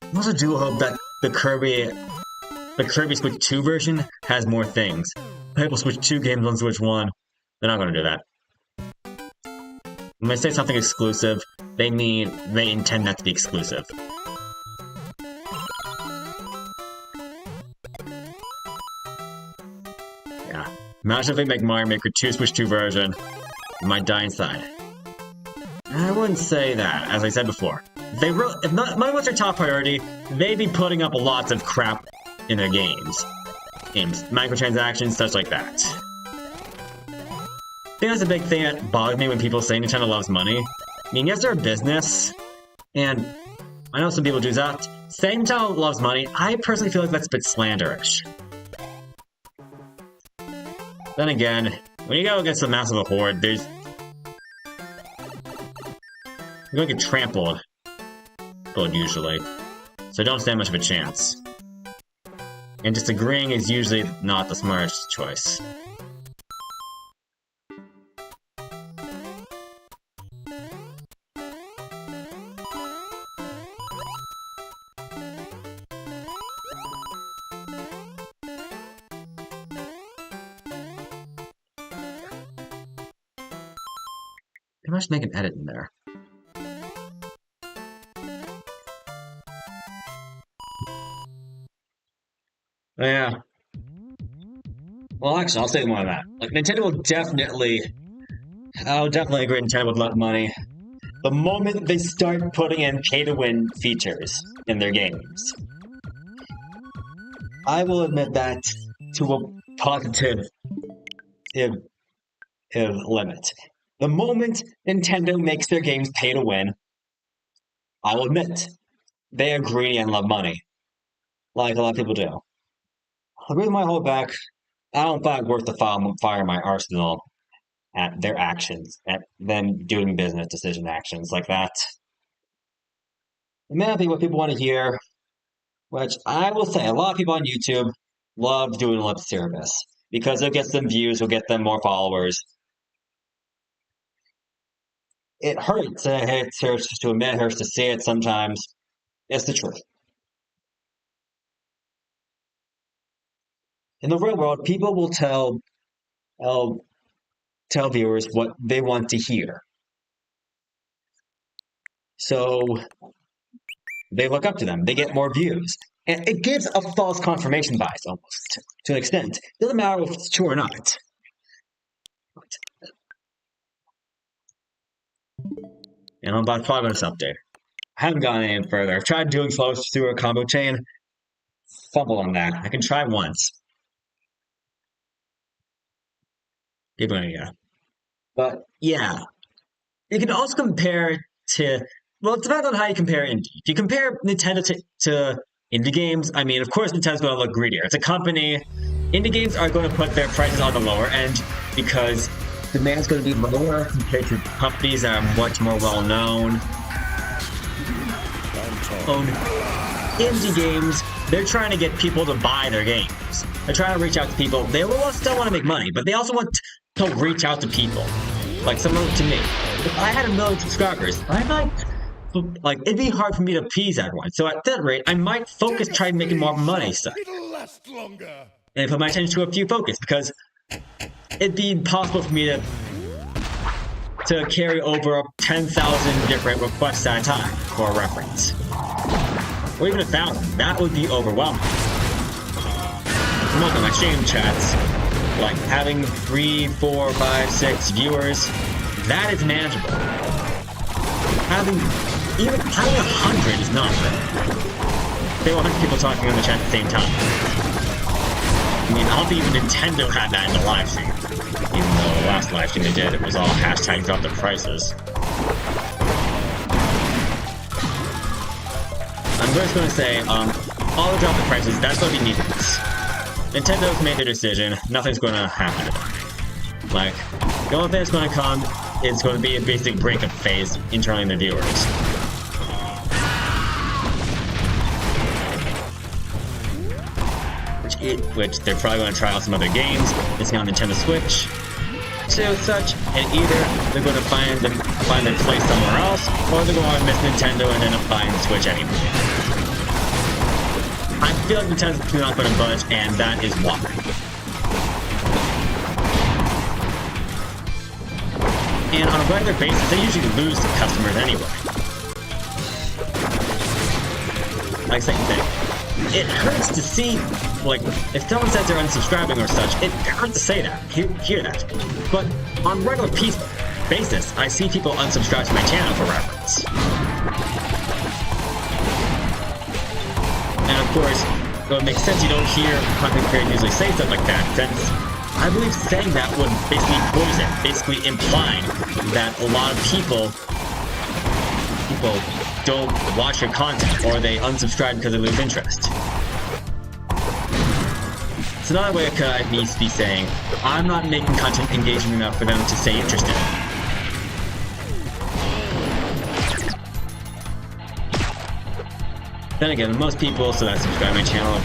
I also do hope that the Kirby Switch 2 version has more things. Playable Switch 2 games on Switch 1. They're not going to do that. When they say something exclusive, they mean they intend that to be exclusive. Yeah. Imagine if they make Mario Maker 2 Switch 2 version. You might die inside. I wouldn't say that, as I said before. If money was their top priority, they'd be putting up lots of crap in their games. Microtransactions, such like that. I think that's a big thing that bothers me when people say Nintendo loves money. I mean, yes, they're a business, and I know some people do that. Saying Nintendo loves money, I personally feel like that's a bit slanderish. Then again, when you go against a massive horde, you're gonna get trampled, usually. So don't stand much of a chance. And just agreeing is usually not the smartest choice. They must make an edit in there. Oh, yeah. Well, actually, I'll say more on that. Like, Nintendo will definitely... I'll definitely agree Nintendo would love money the moment they start putting in pay-to-win features in their games. I will admit that to a positive limit. The moment Nintendo makes their games pay to win, I will admit they are greedy and love money, like a lot of people do. The reason why I hold back, I don't find it worth to fire my arsenal at their actions, at them doing business decision actions like that. It may not be what people want to hear, which I will say, a lot of people on YouTube love doing lip service because it gets them views, it'll get them more followers. It hurts. It hurts to admit, it hurts to see it sometimes. It's the truth. In the real world, people will tell viewers what they want to hear. So they look up to them. They get more views. And it gives a false confirmation bias almost, to an extent. It doesn't matter if it's true or not. And I'm about 5 minutes update. I haven't gone any further. I've tried doing flows through a combo chain. Fumble on that. I can try once. Give me an idea. But yeah. You can also compare to, well, it depends on how you compare indie. If you compare Nintendo to indie games, I mean, of course Nintendo's going to look greedier. It's a company. Indie games are going to put their prices on the lower end because demand's going to be lower compared to companies that are much more well-known. Indie games, they're trying to get people to buy their games. They're trying to reach out to people. They will still want to make money, but they also want to reach out to people. Like someone to me. If I had 1 million subscribers, I might, like, it'd be hard for me to appease everyone. So at that rate, I might focus, try making more money stuff. And put my attention to a few focus, because it'd be impossible for me to carry over 10,000 different requests at a time for a reference. Or even 1,000. That would be overwhelming. Look at my stream chats. Like, having 3, 4, 5, 6 viewers, that is manageable. Having 100 is not bad. They want 100 people talking on the chat at the same time. I mean, I don't think even Nintendo had that in the live stream. Even though the last live stream they did, it was all hashtag drop the prices. I'm just going to say, all the drop the prices, that's going to be meaningless. Nintendo's made their decision, nothing's going to happen. Like, the only thing that's going to come is going to be a basic breakup phase internally in the viewers. Which they're probably going to try out some other games. It's on Nintendo Switch. So such, and either they're going to find their place somewhere else, or they're going to miss Nintendo and end up buying the Switch anyway. I feel like Nintendo's not going to budge, and that is why. And on a regular basis, they usually lose customers anyway. Like I say, it hurts to see, like, if someone says they're unsubscribing or such, it hurts to say that, hear that. But on a regular basis, I see people unsubscribe to my channel for reference. And of course, it would make sense you don't hear content creators usually say stuff like that, since I believe saying that would basically poison, basically implying that a lot of people don't watch your content, or they unsubscribe because they lose interest. It's another way I need to be saying, I'm not making content engaging enough for them to stay interested. Then again, most people that subscribe to my channel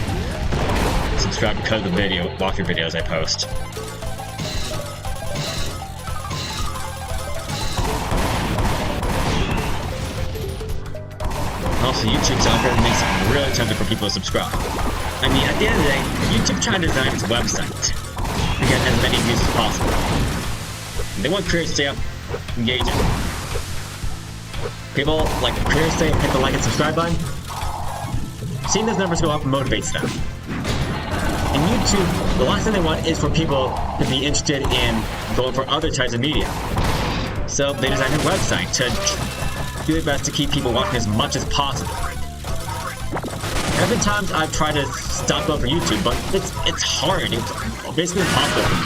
subscribe because of the walkthrough videos I post. Also, YouTube's out there makes it really tempting for people to subscribe. I mean, at the end of the day, YouTube trying to design its website to get as many views as possible. They want creators to stay up engaging. People like creators say hit the like and subscribe button. Seeing those numbers go up motivates them. And YouTube, the last thing they want is for people to be interested in going for other types of media. So they designed a website to do their best to keep people watching as much as possible. Every time I've tried to stop going for YouTube, but it's hard. It's basically impossible for me.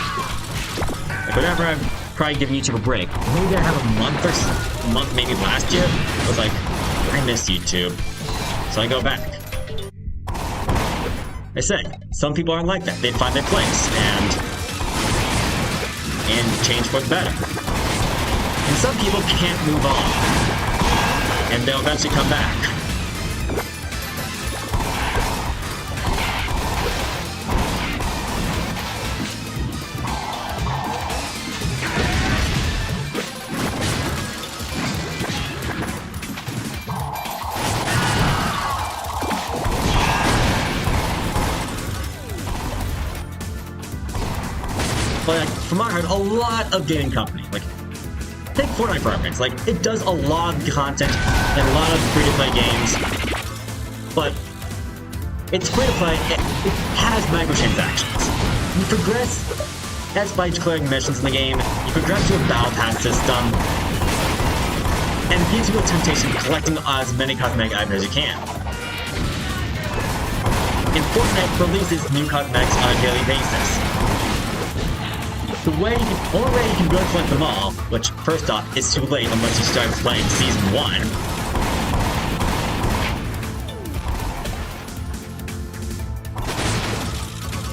Like whenever I've tried giving YouTube a break, maybe I have a month maybe last year, I was like, I miss YouTube. So I go back. I said, some people aren't like that. They find their place and change for the better. And some people can't move on. And they'll eventually come back. But like, from what I heard, a lot of gaming companies, like, take Fortnite for instance, like, it does a lot of content and a lot of free-to-play games, but it's free-to-play, it has microtransactions. You progress, that's by declaring missions in the game, you progress to a battle pass system, and it gives you a temptation of collecting as many cosmetic items as you can. And Fortnite releases new cosmetics on a daily basis. The only way you can go collect them all, which, first off, is too late unless you start playing Season 1.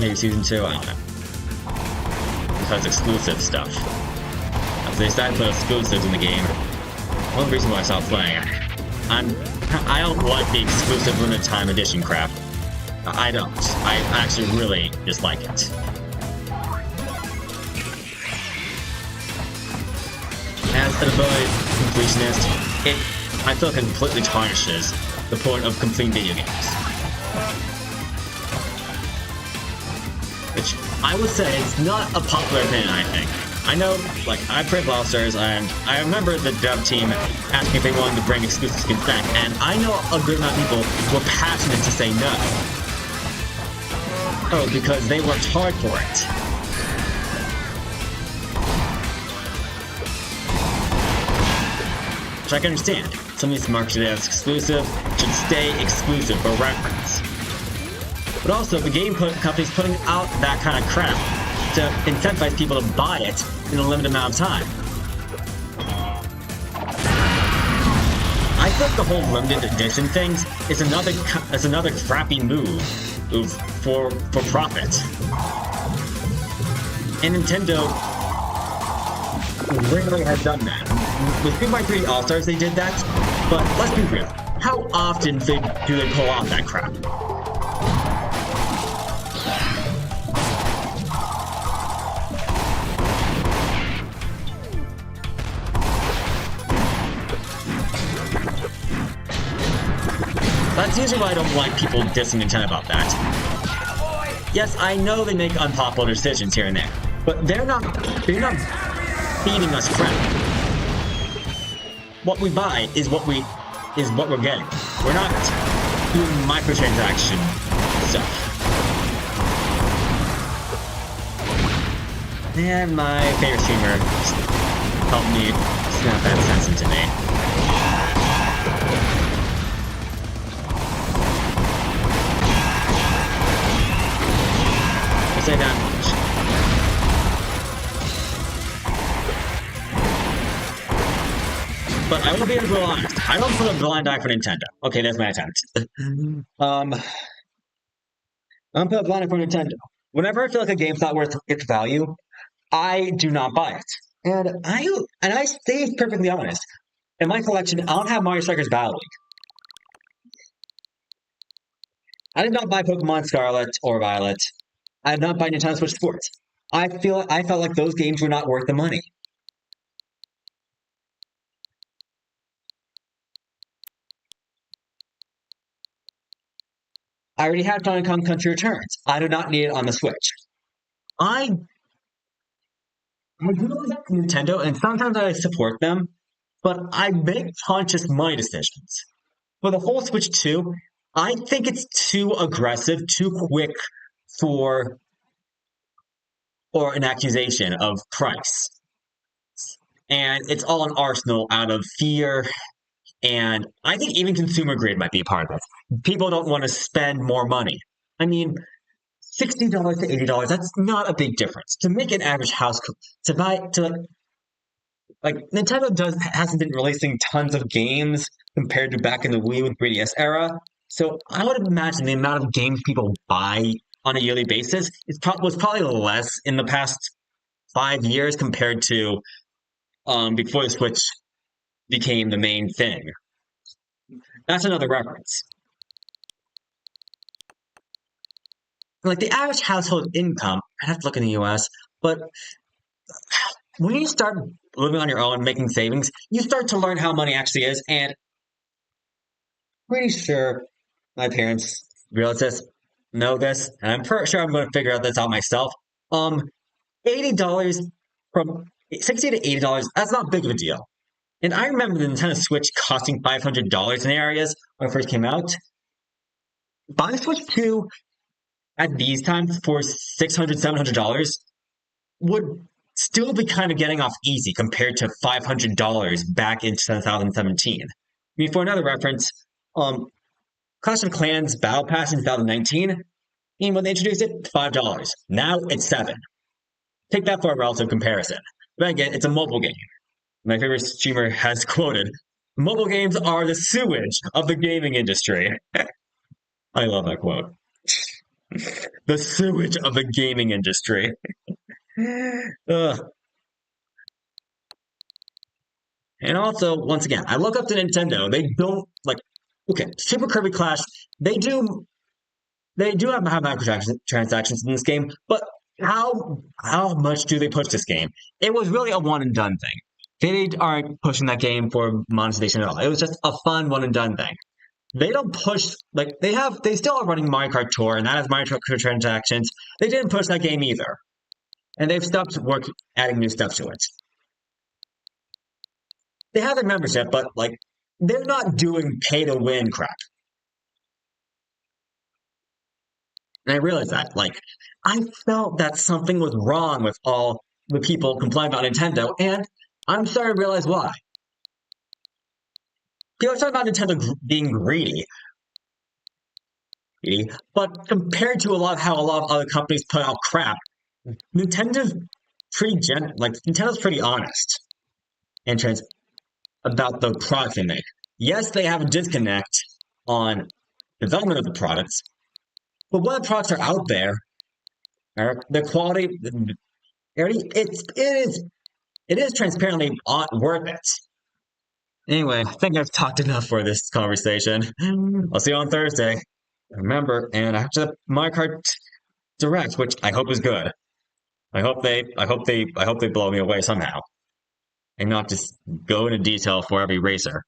Maybe Season 2, I don't know. Because exclusive stuff. As they decided to put exclusives in the game. One reason why I stopped playing it. I don't like the exclusive limited time edition crap. I don't. I actually really dislike it. As an ability completionist, I feel completely tarnishes the point of completing video games. Which, I would say, it's not a popular opinion, I think. I know, like, I played Blasters, and I remember the dev team asking if they wanted to bring exclusive skins back, and I know a good amount of people were passionate to say no. Oh, because they worked hard for it. Which I can understand. Some of these marketed as exclusive should stay exclusive for reference. But also, the game company's putting out that kind of crap to incentivize people to buy it in a limited amount of time. I think the whole limited edition things is another crappy move for profit. And Nintendo rarely has done that. With Super Mario 3 All-Stars they did that, but let's be real. How often do they pull off that crap? That's usually why I don't like people dissing Nintendo about that. Yes, I know they make unpopular decisions here and there, but they're not feeding us crap. What we buy is what we're getting. We're not doing microtransaction stuff. And my favorite streamer helped me snap that sense into me. I'll say that much. But I will be real honest. I don't put a blind eye for Nintendo. Okay, that's my attempt. I'm put a blind eye for Nintendo. Whenever I feel like a game's not worth its value, I do not buy it. And I stay perfectly honest. In my collection, I don't have Mario Strikers Battle League. I did not buy Pokemon Scarlet or Violet. I did not buy Nintendo Switch Sports. I felt like those games were not worth the money. I already had Donkey Kong Country Returns. I do not need it on the Switch. I really like Nintendo, and sometimes I support them, but I make conscious money decisions. For the whole Switch 2, I think it's too aggressive, too quick for an accusation of price. And it's all an arsenal out of fear And I think even consumer grade might be a part of it. People don't want to spend more money. I mean, $60 to $80, that's not a big difference. To make an average house to buy to like Nintendo hasn't been releasing tons of games compared to back in the Wii with 3DS era. So I would imagine the amount of games people buy on a yearly basis was probably less in the past 5 years compared to before the Switch became the main thing. That's another reference. Like the average household income, I have to look in the US, but when you start living on your own, making savings, you start to learn how money actually is. And pretty sure my parents realize this, know this, and I'm pretty sure I'm going to figure out this out myself. $80 from $60 to $80, that's not big of a deal. And I remember the Nintendo Switch costing $500 in areas when it first came out. Buying a Switch 2 at these times for $600, $700 would still be kind of getting off easy compared to $500 back in 2017. I mean, for another reference, Clash of Clans Battle Pass in 2019, and when they introduced it, $5. Now it's $7. Take that for a relative comparison. But again, it's a mobile game. My favorite streamer has quoted, "Mobile games are the sewage of the gaming industry." I love that quote. The sewage of the gaming industry. Ugh. And also, once again, I look up to Nintendo. They don't like okay, Super Kirby Clash. They do have microtransactions in this game, but how much do they push this game? It was really a one and done thing. They aren't pushing that game for monetization at all. It was just a fun one and done thing. They don't push like they still are running Mario Kart Tour and that has microtransactions. They didn't push that game either. And they've stopped adding new stuff to it. They have a membership, but like they're not doing pay to win crap. And I realized that. Like I felt that something was wrong with all the people complaining about Nintendo, and I'm starting to realize why. People are talking about Nintendo being greedy, but compared to how a lot of other companies put out crap, Nintendo's Nintendo's pretty honest and about the products they make. Yes, they have a disconnect on development of the products, but when the products are out there, the quality, it is transparently worth it. Anyway, I think I've talked enough for this conversation. I'll see you on Thursday. Remember, and after the Mario Kart Direct, which I hope is good. I hope they blow me away somehow, and not just go into detail for every racer.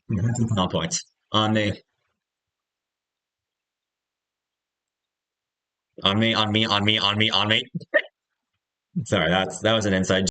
Final points on me. Sorry, that was an inside